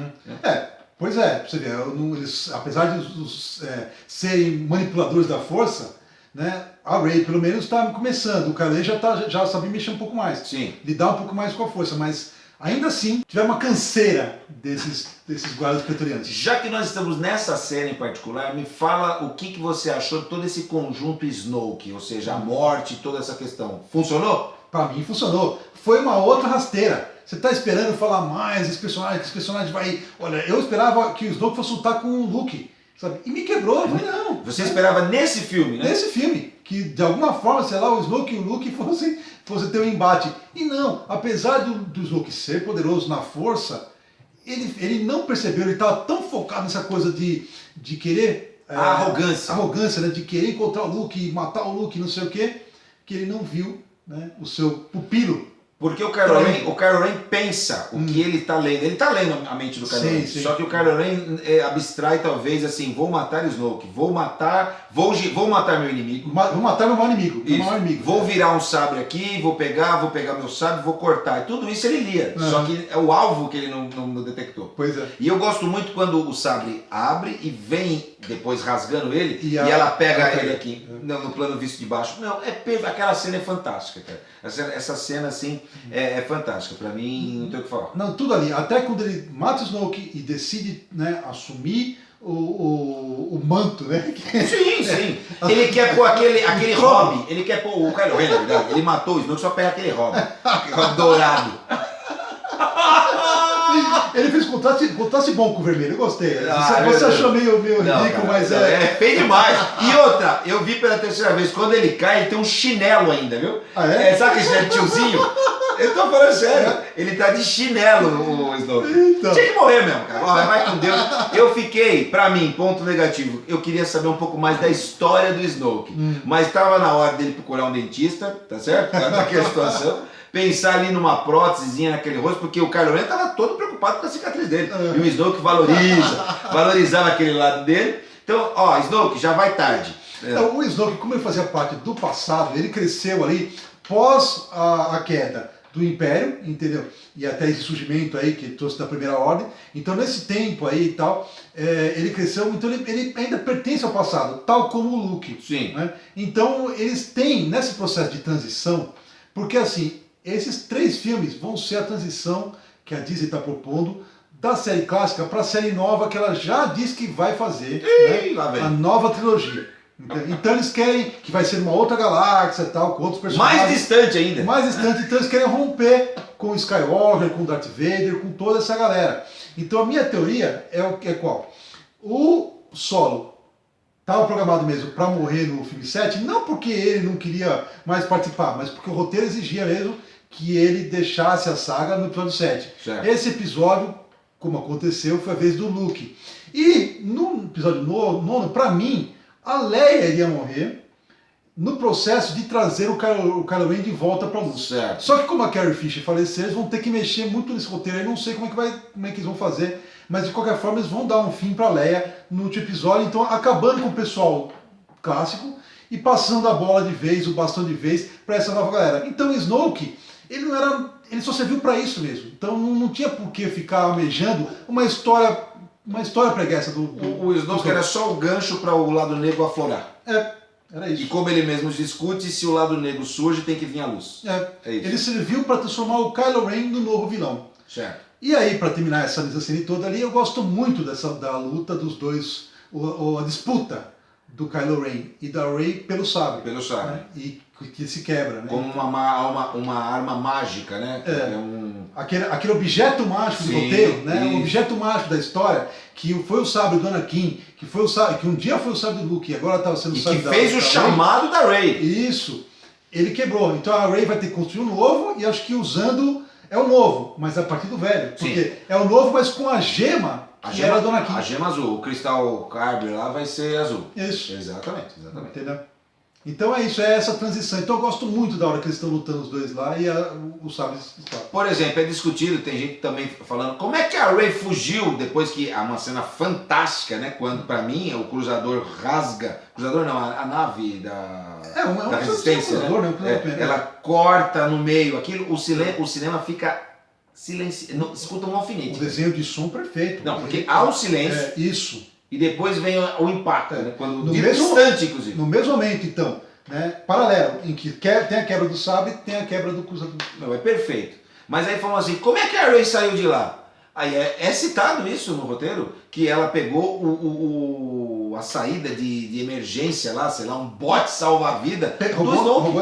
Pois é, você vê, eles, apesar de serem manipuladores da força, né, a Rey pelo menos está começando, o Kylo já sabe mexer um pouco mais, lidar um pouco mais com a força, mas ainda assim, tiver uma canseira desses guardas pretorianos. Já que nós estamos nessa cena em particular, me fala o que você achou de todo esse conjunto Snoke, ou seja, a morte, toda essa questão. Funcionou? Pra mim funcionou. Foi uma outra rasteira. Você tá esperando falar mais esse personagem vai... Olha, eu esperava que o Snoke fosse lutar com o Luke, sabe? E me quebrou, eu falei, não. Você esperava nesse filme, né? Nesse filme, que de alguma forma, sei lá, o Snoke e o Luke fosse ter um embate. E não, apesar do Snoke ser poderoso na força, ele não percebeu, ele estava tão focado nessa coisa de querer... A arrogância. Arrogância, né? De querer encontrar o Luke, matar o Luke, não sei o quê, que ele não viu, né, o seu pupilo. Porque o Kylo Ren pensa o que ele está lendo. Ele está lendo a mente do Kylo Ren. Só que o Kylo Ren abstrai talvez assim, vou matar o Snoke, vou matar meu inimigo. Vou matar meu maior inimigo. Vou virar um sabre aqui, vou pegar meu sabre, vou cortar. E tudo isso ele lia. Só que é o alvo que ele não detectou. Pois é. E eu gosto muito quando o sabre abre e vem depois rasgando ele e ela pega ele aqui no plano visto de baixo. Não, aquela cena é fantástica, cara. Essa cena assim é fantástica. Pra mim, não tem o que falar. Não, tudo ali. Até quando ele mata o Snoke e decide, né, assumir o manto, né? Sim. Ele quer pôr aquele hobby. Ele quer pôr o Kylo Ren, na verdade. Ele matou o Snoke só pega aquele hobby. Aquele hobby dourado. Ele fez contraste bom com o vermelho, eu gostei. Você achou meio ridículo, mas é feio demais. E outra, eu vi pela terceira vez, quando ele cai, ele tem um chinelo ainda, viu? Ah, é? Sabe aquele chinelo tiozinho? Eu tô falando sério. Ele tá de chinelo, o Snoke. Então. Tinha que morrer mesmo, cara. Ó, vai com Deus. Eu fiquei, pra mim, ponto negativo. Eu queria saber um pouco mais da história do Snoke. Mas tava na hora dele procurar um dentista, tá certo? Naquela situação. Pensar ali numa prótesezinha naquele rosto, porque o Kylo Ren tava todo preocupado com a cicatriz dele. E o Snoke valorizava aquele lado dele. Então, ó, Snoke, já vai tarde. Então, o Snoke, como ele fazia parte do passado, ele cresceu ali pós a queda do Império, entendeu? E até esse surgimento aí que trouxe da Primeira Ordem. Então, nesse tempo aí e tal, ele cresceu, então ele ainda pertence ao passado, tal como o Luke. Sim. Né? Então, eles têm, nesse processo de transição, porque assim, esses 3 filmes vão ser a transição que a Disney está propondo da série clássica para a série nova que ela já disse que vai fazer, lá vem. a nova trilogia. Então eles querem que vai ser uma outra galáxia e tal, com outros personagens. Mais distante ainda. Mais distante, então eles querem romper com o Skywalker, com o Darth Vader, com toda essa galera. Então a minha teoria é qual? O Solo estava programado mesmo para morrer no filme 7, não porque ele não queria mais participar, mas porque o roteiro exigia mesmo que ele deixasse a saga no episódio 7. Certo. Esse episódio, como aconteceu, foi a vez do Luke. E no episódio 9, para mim, a Leia iria morrer no processo de trazer o Kylo Ren de volta para a luz. Certo. Só que como a Carrie Fisher faleceu, eles vão ter que mexer muito nesse roteiro. Eu não sei como é que eles vão fazer, mas de qualquer forma eles vão dar um fim para a Leia no último episódio, então acabando com o pessoal clássico e passando a bola de vez, o bastão de vez para essa nova galera. Então o Snoke, ele só serviu para isso mesmo. Então não tinha por que ficar almejando uma história preguiça do O Snoke era só o gancho para o lado negro aflorar. Era isso. E como ele mesmo discute, se o lado negro surge, tem que vir a luz. É isso. Ele serviu para transformar o Kylo Ren no novo vilão. Certo. E aí, para terminar essa mise-en-scène toda ali, eu gosto muito da luta dos dois, a disputa do Kylo Ren e da Rey pelo sabre. Pelo sabre. Né? E que se quebra, né? Como uma arma mágica, né? Aquele objeto mágico do roteiro, né? O objeto mágico da história, que foi o sabre do Anakin, que um dia foi o sabre do Luke e agora estava sendo o sabre da Rey. Que fez o chamado da Rey. Isso. Ele quebrou. Então a Rey vai ter que construir um novo e acho que usando é o novo, mas a partir do velho. Porque é o novo, mas com a gema que era do Anakin. A gema azul. O cristal Kyber lá vai ser azul. Isso. Exatamente. Entendeu? Então é isso, é essa transição. Então eu gosto muito da hora que eles estão lutando os dois lá e o sabre está. Por exemplo, é discutido, tem gente também falando como é que a Rey fugiu depois que há uma cena fantástica, né? Quando pra mim o cruzador rasga, cruzador não, a nave da resistência, né? Ela corta no meio, aquilo, o cinema fica silencioso, escuta um alfinete. O desenho de som perfeito. Não, porque há o silêncio. Isso. E depois vem o impacto, né? Quando no mesmo instante, inclusive. No mesmo momento, então, né? Paralelo, em que tem a quebra do sabre e tem a quebra do cruzador. Não, é perfeito. Mas aí falam assim, como é que a Rey saiu de lá? Aí é citado isso no roteiro, que ela pegou a saída de emergência lá, sei lá, um bote salva-vida do Snoke.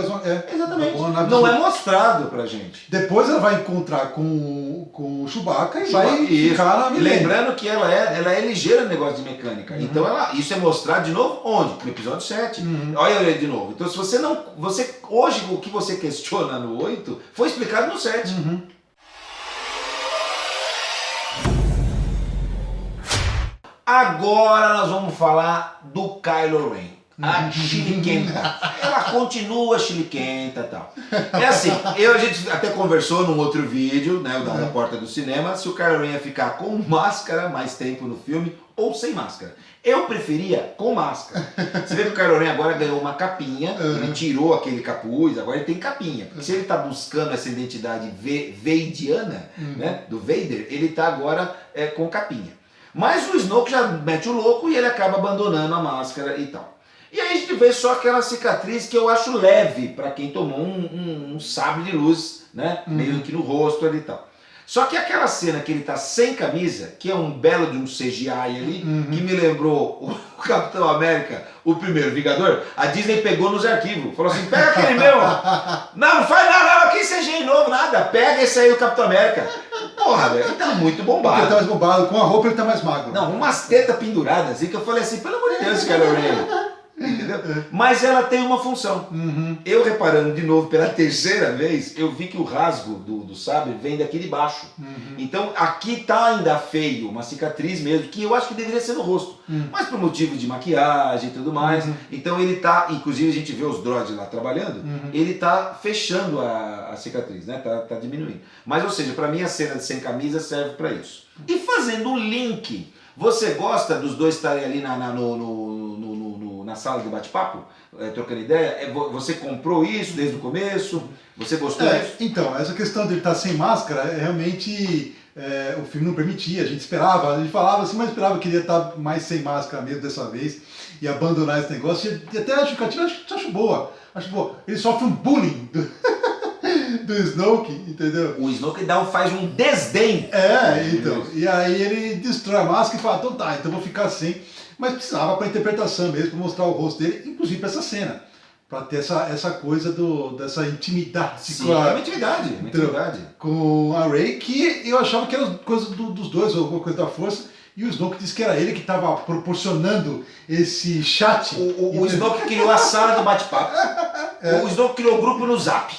Exatamente. Não é mostrado pra gente. Depois ela vai encontrar com o Chewbacca e vai ficar na milênia. Lembrando que ela é ligeira no negócio de mecânica. Então isso é mostrado de novo onde? No episódio 7. Olha ele de novo. Então se você não... hoje o que você questiona no 8 foi explicado no 7. Agora nós vamos falar do Kylo Ren. A chiliquenta. Ela continua chiliquenta e tal. É assim, a gente até conversou num outro vídeo, né, o da Porta do Cinema, se o Kylo Ren ia ficar com máscara mais tempo no filme ou sem máscara. Eu preferia com máscara. Você vê que o Kylo Ren agora ganhou uma capinha, ele tirou aquele capuz, agora ele tem capinha. Porque se ele está buscando essa identidade veidiana, né, do Vader, ele está agora com capinha. Mas o Snoke já mete o louco e ele acaba abandonando a máscara e tal. E aí a gente vê só aquela cicatriz que eu acho leve para quem tomou um sabre de luz, né? Meio que no rosto ali e tal. Só que aquela cena que ele tá sem camisa, que é um belo de um CGI ali, que me lembrou o Capitão América, o primeiro Vingador, a Disney pegou nos arquivos, falou assim, pega aquele meu, não faz nada, não, aqui CGI novo, nada, pega esse aí do Capitão América. Porra, velho, ele tá muito bombado. Ele tá mais bombado, com a roupa ele tá mais magro. Não, umas tetas penduradas, assim, que eu falei assim, pelo amor de Deus, Kylo Ren. Entendeu? Mas ela tem uma função. Eu reparando de novo pela terceira vez, eu vi que o rasgo do sabre vem daqui de baixo. Então aqui tá ainda feio, uma cicatriz mesmo, que eu acho que deveria ser no rosto. Mas por motivo de maquiagem e tudo mais. Então ele tá, inclusive a gente vê os droids lá trabalhando, ele tá fechando a cicatriz, né? Tá diminuindo. Mas ou seja, pra mim a cena de sem camisa serve pra isso. E fazendo um link, você gosta dos dois estarem ali na sala de bate-papo, trocando ideia? Você comprou isso desde o começo? Você gostou disso? Então, essa questão de ele estar sem máscara, realmente o filme não permitia, a gente falava assim, mas esperava que ele ia estar mais sem máscara mesmo dessa vez e abandonar esse negócio. E até a justificativa acho boa. Ele sofre um bullying do Snoke, entendeu? O Snoke faz um desdém. Então. E aí ele destrói a máscara e fala, então tá, então vou ficar sem. Mas precisava para interpretação mesmo, para mostrar o rosto dele, inclusive para essa cena. Para ter essa coisa dessa intimidade. Sim, é uma intimidade. Com a Rey, que eu achava que era coisa dos dois, ou alguma coisa da força. E o Snoke disse que era ele que estava proporcionando esse chat. O Snoke criou a sala de bate-papo. O Snoke criou o grupo no Zap.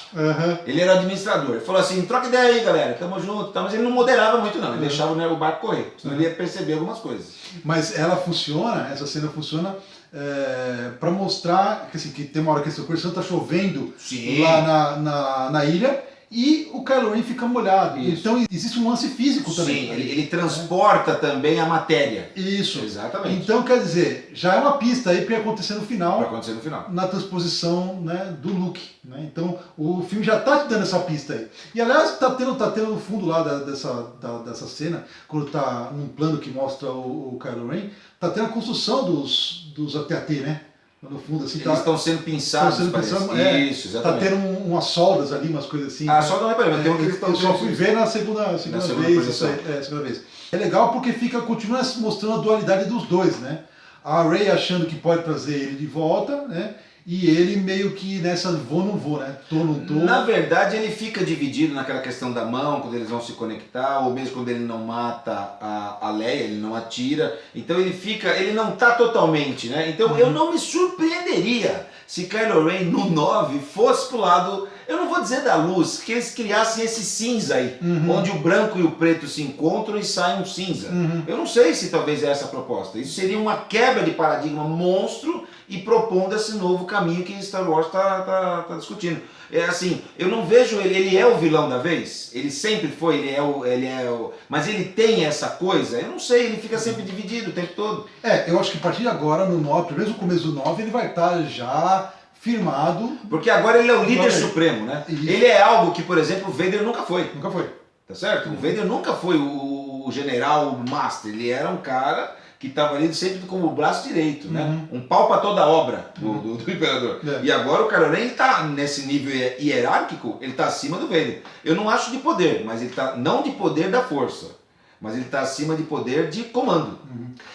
Ele era o administrador. Ele falou assim, troca ideia aí, galera, tamo junto. Mas ele não moderava muito não, ele deixava o barco correr. Senão ele ia perceber algumas coisas. Mas essa cena funciona para mostrar que, assim, que tem uma hora que esse personagem tá chovendo lá na ilha. E o Kylo Ren fica molhado. Isso. Então existe um lance físico também. Sim, ele transporta também a matéria. Isso. Exatamente. Então, quer dizer, já é uma pista aí para acontecer no final. Para acontecer no final. Na transposição, né, do Luke. Né? Então o filme já está te dando essa pista aí. E aliás, tá tendo no fundo lá dessa cena, quando tá num plano que mostra o Kylo Ren, tá tendo a construção dos AT-AT, né? No fundo, assim, eles estão sendo pinçados. Isso, exatamente. Tá tendo umas soldas ali, umas coisas assim. Solda não é para mim, tem um que eles estão. Eu só fui ver na segunda vez. Segunda vez. É legal porque continua mostrando a dualidade dos dois, né? A Rey achando que pode trazer ele de volta, né? E ele meio que nessa vou, não vou, né? Tô, não tô. Na verdade, ele fica dividido naquela questão da mão, quando eles vão se conectar, ou mesmo quando ele não mata a Leia, ele não atira. Então ele não tá totalmente, né? Então eu não me surpreenderia se Kylo Ren no 9 fosse pro lado, eu não vou dizer da luz, que eles criassem esse cinza aí, onde o branco e o preto se encontram e sai um cinza. Eu não sei se talvez é essa a proposta. Isso seria uma quebra de paradigma monstro e propondo esse novo caminho que Star Wars tá discutindo. É assim, eu não vejo ele é o vilão da vez, ele sempre foi, mas ele tem essa coisa, eu não sei, ele fica sempre dividido o tempo todo. Eu acho que a partir de agora, no 9, pelo menos no começo do 9, ele vai estar já firmado. Porque agora ele é o líder supremo, né? Isso. Ele é algo que, por exemplo, o Vader nunca foi. Nunca foi. Tá certo? O Vader nunca foi o general, o master, ele era um cara que estava ali sempre como o braço direito, né? Um pau para toda a obra do imperador. E agora o Kylo Ren está nesse nível hierárquico, ele está acima do Vader. Eu não acho de poder, mas ele está não de poder da força, mas ele está acima de poder de comando.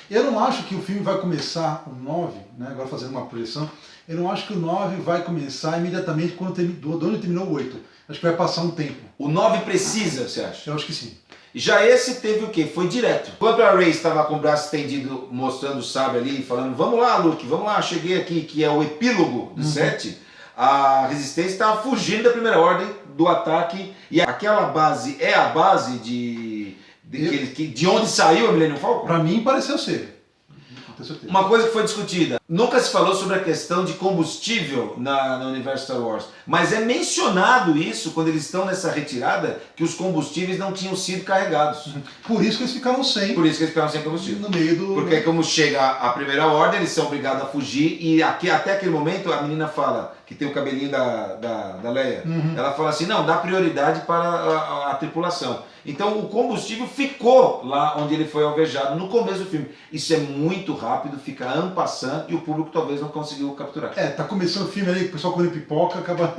Eu não acho que o filme vai começar o 9, né? Agora fazendo uma projeção, eu não acho que o 9 vai começar imediatamente quando terminou o 8. Acho que vai passar um tempo. O 9 precisa, você acha? Eu acho que sim. Já esse teve o quê? Foi direto. Enquanto a Rey estava com o braço estendido, mostrando o sabre ali, falando, vamos lá, Luke, vamos lá, cheguei aqui, que é o epílogo do 7, a Resistência estava fugindo da Primeira Ordem, do ataque, e aquela base é a base de onde saiu a Millennium Falcon? Para mim pareceu ser. Uma coisa que foi discutida, nunca se falou sobre a questão de combustível no universo Star Wars, mas é mencionado isso quando eles estão nessa retirada, que os combustíveis não tinham sido carregados. Por isso que eles ficaram sem. Por isso que eles ficaram sem combustível. No meio do... Porque como chega a Primeira Ordem, eles são obrigados a fugir e até aquele momento a menina fala, que tem o cabelinho da Leia, ela fala assim, não, dá prioridade para a tripulação. Então o combustível ficou lá onde ele foi alvejado no começo do filme. Isso é muito rápido, fica en passant e o público talvez não conseguiu capturar. Tá começando o filme aí, o pessoal comendo pipoca acaba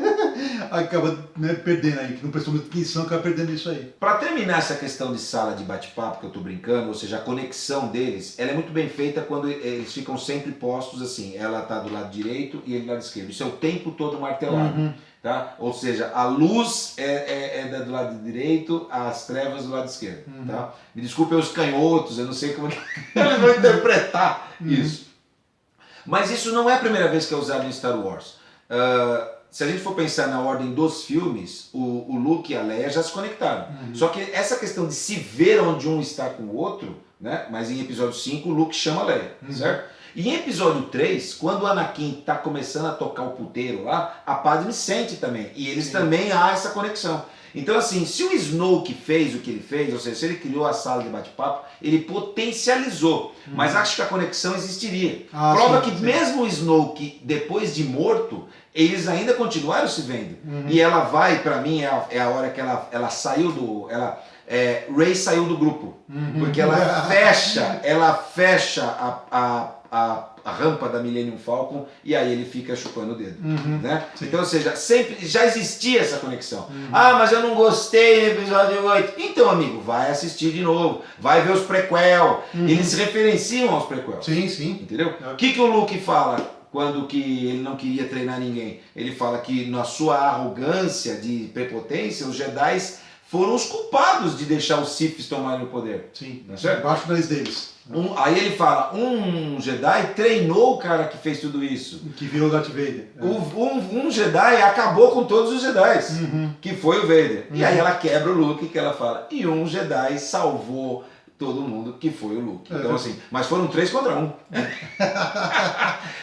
né, perdendo aí, que não prestou muita atenção, acaba perdendo isso aí. Para terminar essa questão de sala de bate-papo que eu tô brincando, ou seja, a conexão deles, ela é muito bem feita quando eles ficam sempre postos assim, ela tá do lado direito e ele do lado esquerdo. Isso é o tempo todo martelado. Tá? Ou seja, a luz é do lado direito, as trevas do lado esquerdo. Tá? Me desculpem os canhotos, eu não sei como eles vão interpretar isso. Mas isso não é a primeira vez que é usado em Star Wars. Se a gente for pensar na ordem dos filmes, o Luke e a Leia já se conectaram. Só que essa questão de se ver onde um está com o outro, né? Mas em episódio 5 o Luke chama a Leia, certo? E em episódio 3, quando o Anakin está começando a tocar o puteiro lá, a Padme sente também. E eles também há essa conexão. Então assim, se o Snoke fez o que ele fez, ou seja, se ele criou a sala de bate-papo, ele potencializou. Mas acho que a conexão existiria. Prova que mesmo o Snoke, depois de morto, eles ainda continuaram se vendo. E ela vai, pra mim, é a hora que ela saiu do... Rey saiu do grupo. Porque ela fecha a rampa da Millennium Falcon e aí ele fica chupando o dedo. Né? Então, ou seja, sempre já existia essa conexão. Ah, mas eu não gostei do episódio 8. Então, amigo, vai assistir de novo. Vai ver os prequel. Eles se referenciam aos prequel. Sim, sim. Entendeu? O que o Luke fala quando que ele não queria treinar ninguém? Ele fala que na sua arrogância de prepotência, os Jedis foram os culpados de deixar os Siths tomarem o poder. Sim, não é certo? Embaixo da deles. Aí ele fala, um Jedi treinou o cara que fez tudo isso. Que virou Darth Vader. Um Jedi acabou com todos os Jedis, que foi o Vader. E aí ela quebra o Luke, que ela fala, e um Jedi salvou todo mundo, que foi o Luke. Então assim, mas foram 3 contra 1.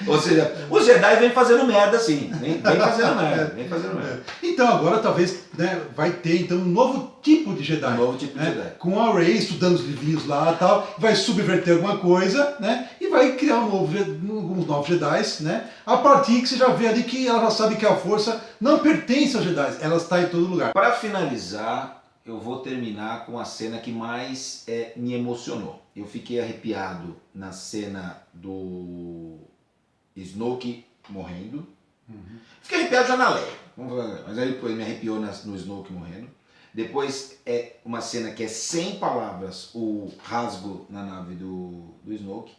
Ou seja, os Jedi vêm fazendo merda assim, vem fazendo merda. Então agora talvez, né, vai ter então um novo tipo de Jedi. Um novo tipo de Jedi. Com a Rey estudando os livrinhos lá e tal, vai subverter alguma coisa, né? E vai criar alguns novos Jedi, né? A partir que você já vê ali que ela já sabe que a força não pertence aos Jedi, ela está em todo lugar. Para finalizar, eu vou terminar com a cena que mais me emocionou. Eu fiquei arrepiado na cena do Snoke morrendo. Fiquei arrepiado já na Leia, mas aí depois me arrepiou no Snoke morrendo. Depois é uma cena que é sem palavras, o rasgo na nave do Snoke.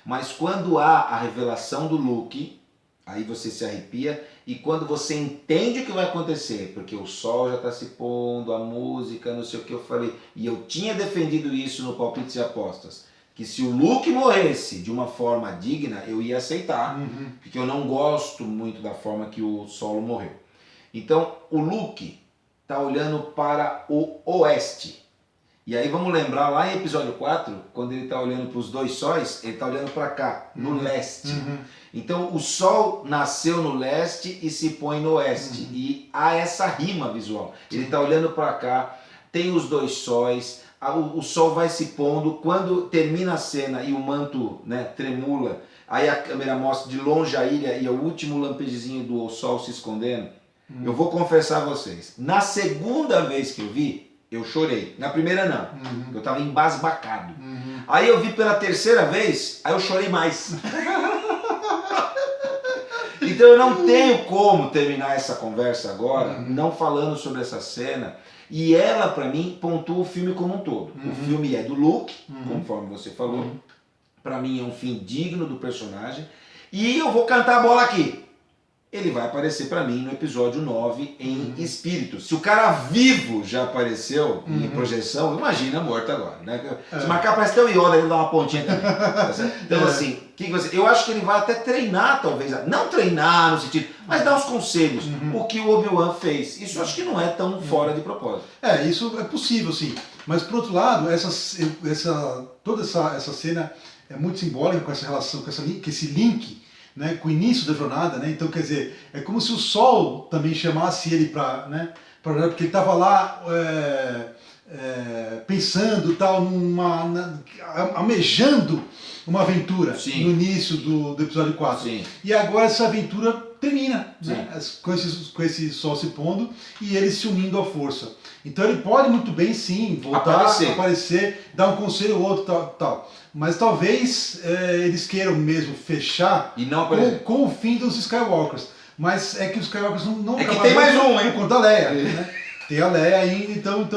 Mas quando há a revelação do Luke, aí você se arrepia. E quando você entende o que vai acontecer, porque o sol já está se pondo, a música, não sei o que eu falei. E eu tinha defendido isso no Palpites e Apostas. Que se o Luke morresse de uma forma digna, eu ia aceitar. Porque eu não gosto muito da forma que o Solo morreu. Então, o Luke está olhando para o oeste. E aí vamos lembrar lá em episódio 4, quando ele está olhando para os 2 sóis, ele está olhando para cá, no leste. Então o sol nasceu no leste e se põe no oeste. E há essa rima visual. Ele está olhando para cá, tem os 2 sóis, o sol vai se pondo, quando termina a cena e o manto, né, tremula, aí a câmera mostra de longe a ilha e o último lampezinho do sol se escondendo. Eu vou confessar a vocês, na segunda vez que eu vi, eu chorei. Na primeira não, eu estava embasbacado. Aí eu vi pela terceira vez, aí eu chorei mais. Então eu não tenho como terminar essa conversa agora não falando sobre essa cena. E ela, pra mim, pontua o filme como um todo. O filme é do Luke, conforme você falou. Pra mim é um fim digno do personagem. E eu vou cantar a bola aqui. Ele vai aparecer pra mim no episódio 9 em espírito. Se o cara vivo já apareceu em projeção, imagina morto agora, né? Se marcar parece ter o Yoda, ele dá uma pontinha também. Então assim, eu acho que ele vai até treinar talvez, não treinar no sentido, mas dar os conselhos, o que o Obi-Wan fez. Isso eu acho que não é tão fora de propósito. Isso é possível sim, mas por outro lado, toda essa cena é muito simbólica com essa relação, com esse link, né, com o início da jornada, né? Então quer dizer, é como se o sol também chamasse ele para, né, porque ele estava lá pensando, tal, almejando uma aventura no início do episódio 4. Sim. E agora essa aventura termina, né, com esse sol se pondo e ele se unindo à força. Então ele pode muito bem sim voltar a aparecer, dar um conselho ou outro, tal. Mas talvez eles queiram mesmo fechar e não com o fim dos Skywalkers. Mas é que os Skywalkers não que tem mais um, hein? Por conta da Leia, né? Tem a Leia ainda, então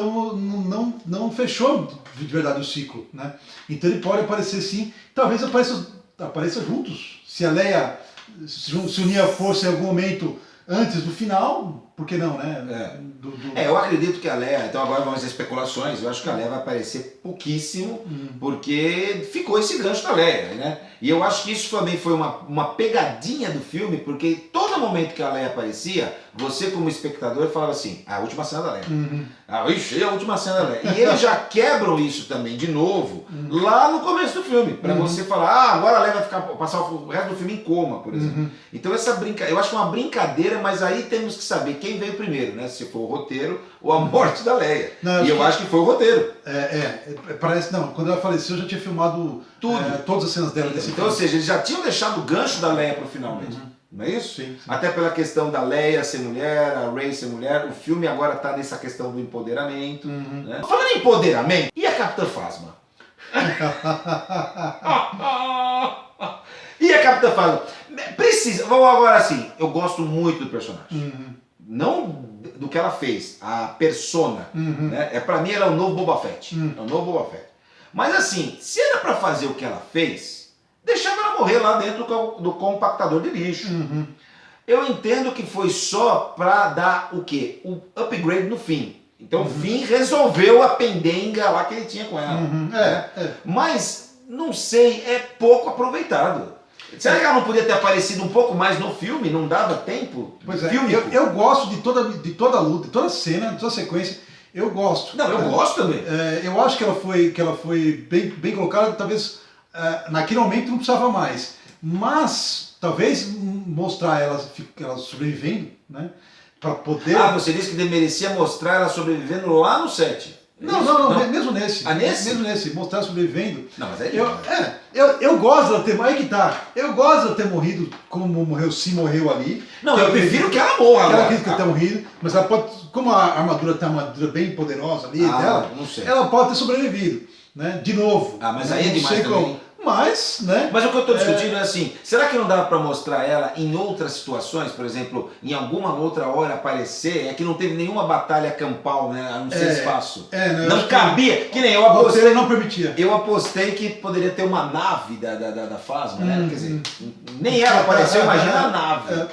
não fechou de verdade o ciclo, né? Então ele pode aparecer sim, talvez apareça juntos. Se a Leia se unir à força em algum momento antes do final, por que não, né? Eu acredito que a Leia, então agora vamos às especulações, eu acho que a Leia vai aparecer pouquíssimo, porque ficou esse gancho da Leia, né? E eu acho que isso também foi uma pegadinha do filme, porque todo momento que a Leia aparecia, você como espectador falava assim, a última cena da Leia. Ixi, a última cena da Leia. E eles já quebram isso também, de novo, lá no começo do filme, para você falar, agora a Leia vai passar o resto do filme em coma, por exemplo. Então eu acho que é uma brincadeira, mas aí temos que saber quem veio primeiro, né? Se foi o roteiro ou a morte da Leia. Não, e eu acho que foi o roteiro. Parece, não, quando ela faleceu eu já tinha filmado tudo, todas as cenas dela desse filme. Ou seja, eles já tinham deixado o gancho da Leia pro final mesmo. Não é isso? Sim. Até pela questão da Leia ser mulher, a Rey ser mulher, o filme agora tá nessa questão do empoderamento. Né? Falando em empoderamento, e a Capitã Phasma? E a Capitã Phasma? Vamos agora assim, eu gosto muito do personagem. Não do que ela fez, a persona. Né? Pra mim ela é o novo Boba Fett. É o novo Boba Fett. Mas assim, se era pra fazer o que ela fez, deixava ela morrer lá dentro do compactador de lixo. Eu entendo que foi só pra dar o quê? O upgrade no fim. Então o Finn resolveu a pendenga lá que ele tinha com ela. Mas, não sei, é pouco aproveitado. Será que ela não podia ter aparecido um pouco mais no filme? Não dava tempo? Pois é, eu gosto de toda a luta, de toda a cena, de toda a sequência. Eu gosto. Não, eu gosto também. Eu acho que ela foi bem colocada, talvez naquele momento não precisava mais. Mas talvez mostrar ela sobrevivendo, né? Para poder. Você disse que merecia mostrar ela sobrevivendo lá no set. Não, mesmo nesse. Nesse? Mesmo nesse, mostrar sobrevivendo. Não, mas eu gosto dela ter. Aí que tá. Eu gosto dela ter morrido como morreu, se morreu ali. Não, eu prefiro que ela morra agora. Ela quis ter morrido, mas ela pode. Como a armadura tem uma armadura bem poderosa ali dela, não sei. ela pode ter sobrevivido. Né? De novo. Mas aí é demais também. Mas, né? Mas o que eu estou discutindo é assim, será que não dava para mostrar ela em outras situações, por exemplo, em alguma outra hora aparecer, é que não teve nenhuma batalha campal, né, a não ser espaço. Não cabia, que nem eu apostei. Não permitia. Eu apostei que poderia ter uma nave da Phasma, né? Quer dizer, nem ela apareceu, imagina a nave.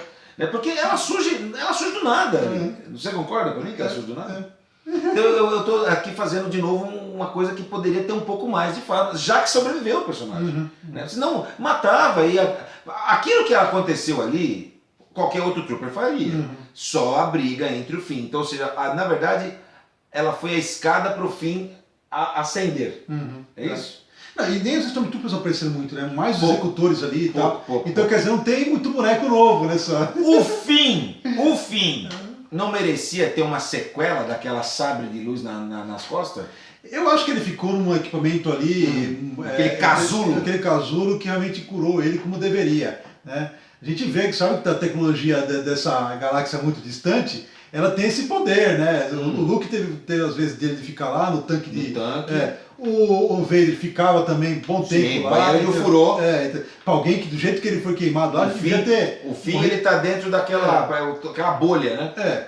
Porque ela surge do nada. Você concorda comigo que ela surge do nada? Eu estou aqui fazendo de novo uma coisa que poderia ter um pouco mais de Phasma, já que sobreviveu o personagem. Né? Senão matava. Aquilo que aconteceu ali, qualquer outro trooper faria. Só a briga entre o Finn. Então, ou seja, na verdade, ela foi a escada para o Finn ascender. É isso? Não, e nem os Stormtroopers apareceram muito, né? Mais os executores ali e tal. Então, quer dizer, não tem muito boneco novo nessa. O Finn não merecia ter uma sequela daquela sabre de luz nas costas? Eu acho que ele ficou num equipamento ali, aquele casulo que realmente curou ele como deveria. Né? A gente vê que sabe que a tecnologia dessa galáxia muito distante, ela tem esse poder, né? O Luke teve às vezes dele de ficar lá no tanque o Vader ficava também bom tempo lá. Ele furou. Para alguém que do jeito que ele foi queimado lá, devia ter. O Finn ele tá dentro daquela bolha, né?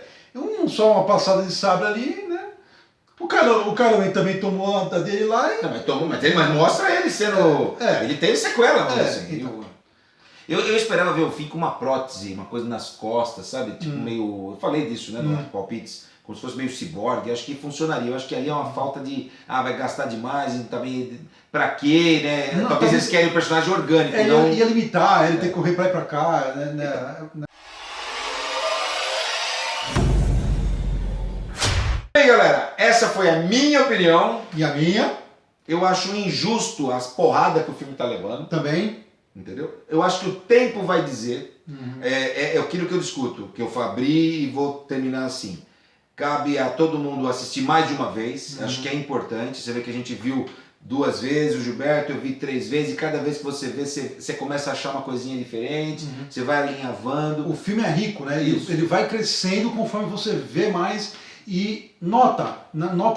Só uma passada de sabre ali, né? O Kylo também tomou a dele lá e... Mas mostra ele sendo... Ele teve sequela, assim. Então. Eu esperava ver o Finn com uma prótese, uma coisa nas costas, sabe? Tipo meio... Eu falei disso, né? No Palpites. Como se fosse meio ciborgue. Acho que funcionaria. Eu acho que ali é uma falta de... vai gastar demais e também... Pra quê, né? Talvez eles querem um personagem orgânico. Ia limitar, ele ter que correr pra lá e pra cá, né? Bem, galera, essa foi a minha opinião. E a minha? Eu acho injusto as porradas que o filme tá levando. Também. Entendeu? Eu acho que o tempo vai dizer. É aquilo que eu discuto, que eu abri e vou terminar assim. Cabe a todo mundo assistir mais de uma vez. Acho que é importante. Você vê que a gente viu 2 vezes, o Gilberto eu vi 3 vezes, e cada vez que você vê, você começa a achar uma coisinha diferente, você vai alinhavando. O filme é rico, né? Ele vai crescendo conforme você vê mais e nota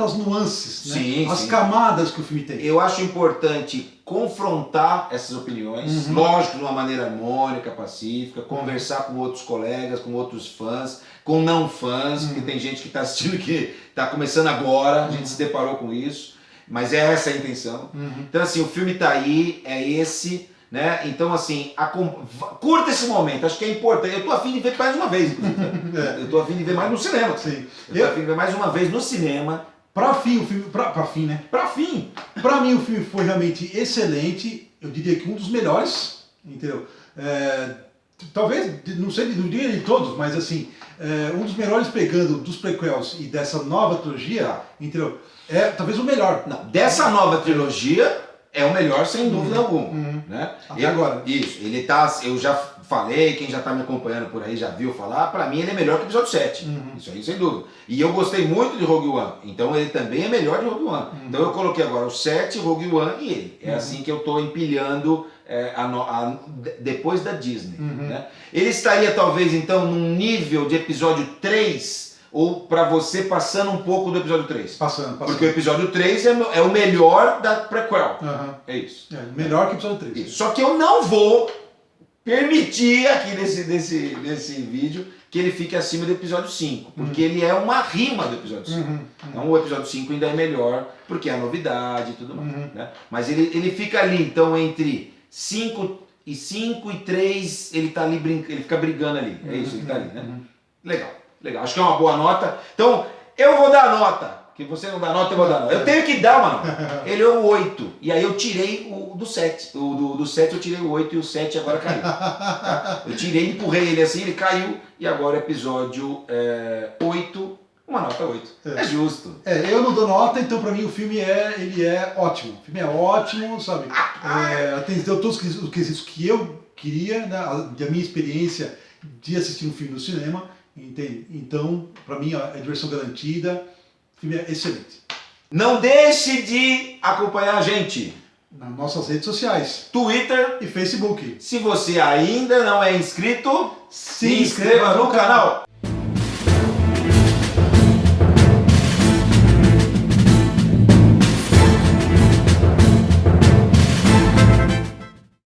as nuances, né? As camadas que o filme tem. Eu acho importante confrontar essas opiniões, lógico, de uma maneira harmônica, pacífica, conversar com outros colegas, com outros fãs, com não fãs, porque tem gente que está assistindo que está começando agora, a gente se deparou com isso. Mas é essa a intenção. Então assim, o filme tá aí, é esse. né? Então assim, curta esse momento, acho que é importante. Eu tô afim de ver mais uma vez, inclusive, né? Eu tô afim de ver mais no cinema. Sim. Eu tô afim de ver mais uma vez no cinema. Pra fim, o filme. Pra fim, né? Pra fim. Pra mim o filme foi realmente excelente. Eu diria que um dos melhores, entendeu? Talvez, não sei, não diria de todos, mas assim, um dos melhores pegando dos prequels e dessa nova trilogia, entendeu? Talvez o melhor. Não, dessa nova trilogia é o melhor sem dúvida alguma, né? Até agora. Isso, ele tá, eu já falei, quem já tá me acompanhando por aí já viu falar, pra mim ele é melhor que o episódio 7, isso aí sem dúvida. E eu gostei muito de Rogue One, então ele também é melhor de Rogue One. Então eu coloquei agora o 7, Rogue One e ele. É assim que eu tô empilhando depois da Disney, né? Ele estaria talvez então num nível de episódio 3, ou pra você passando um pouco do episódio 3? Passando. Porque o episódio 3 é o melhor da prequel. É isso. Melhor que o episódio 3. Isso. Só que eu não vou permitir aqui nesse vídeo que ele fique acima do episódio 5, porque ele é uma rima do episódio 5. Então o episódio 5 ainda é melhor, porque é a novidade e tudo mais. Né? Mas ele fica ali, então, entre 5 e 3, ele tá ali ele fica brigando ali. É isso, ele tá ali, né? Legal. Acho que é uma boa nota. Então, eu vou dar a nota. Que você não dá nota, eu vou dar nota. Eu tenho que dar, mano. Ele é o 8. E aí eu tirei o do 7. Do 7 eu tirei o 8 e o 7 agora caiu. Tá? Eu tirei, empurrei ele assim, ele caiu. E agora o episódio 8, uma nota 8. É justo. Eu não dou nota, então pra mim o filme ele é ótimo. O filme é ótimo, sabe? Atendeu todos os quesitos que eu queria, né? Da minha experiência de assistir um filme no cinema. Entende? Então, pra mim, é diversão garantida. O filme é excelente. Não deixe de acompanhar a gente nas nossas redes sociais, Twitter e Facebook. Se você ainda não é inscrito, se inscreva no canal.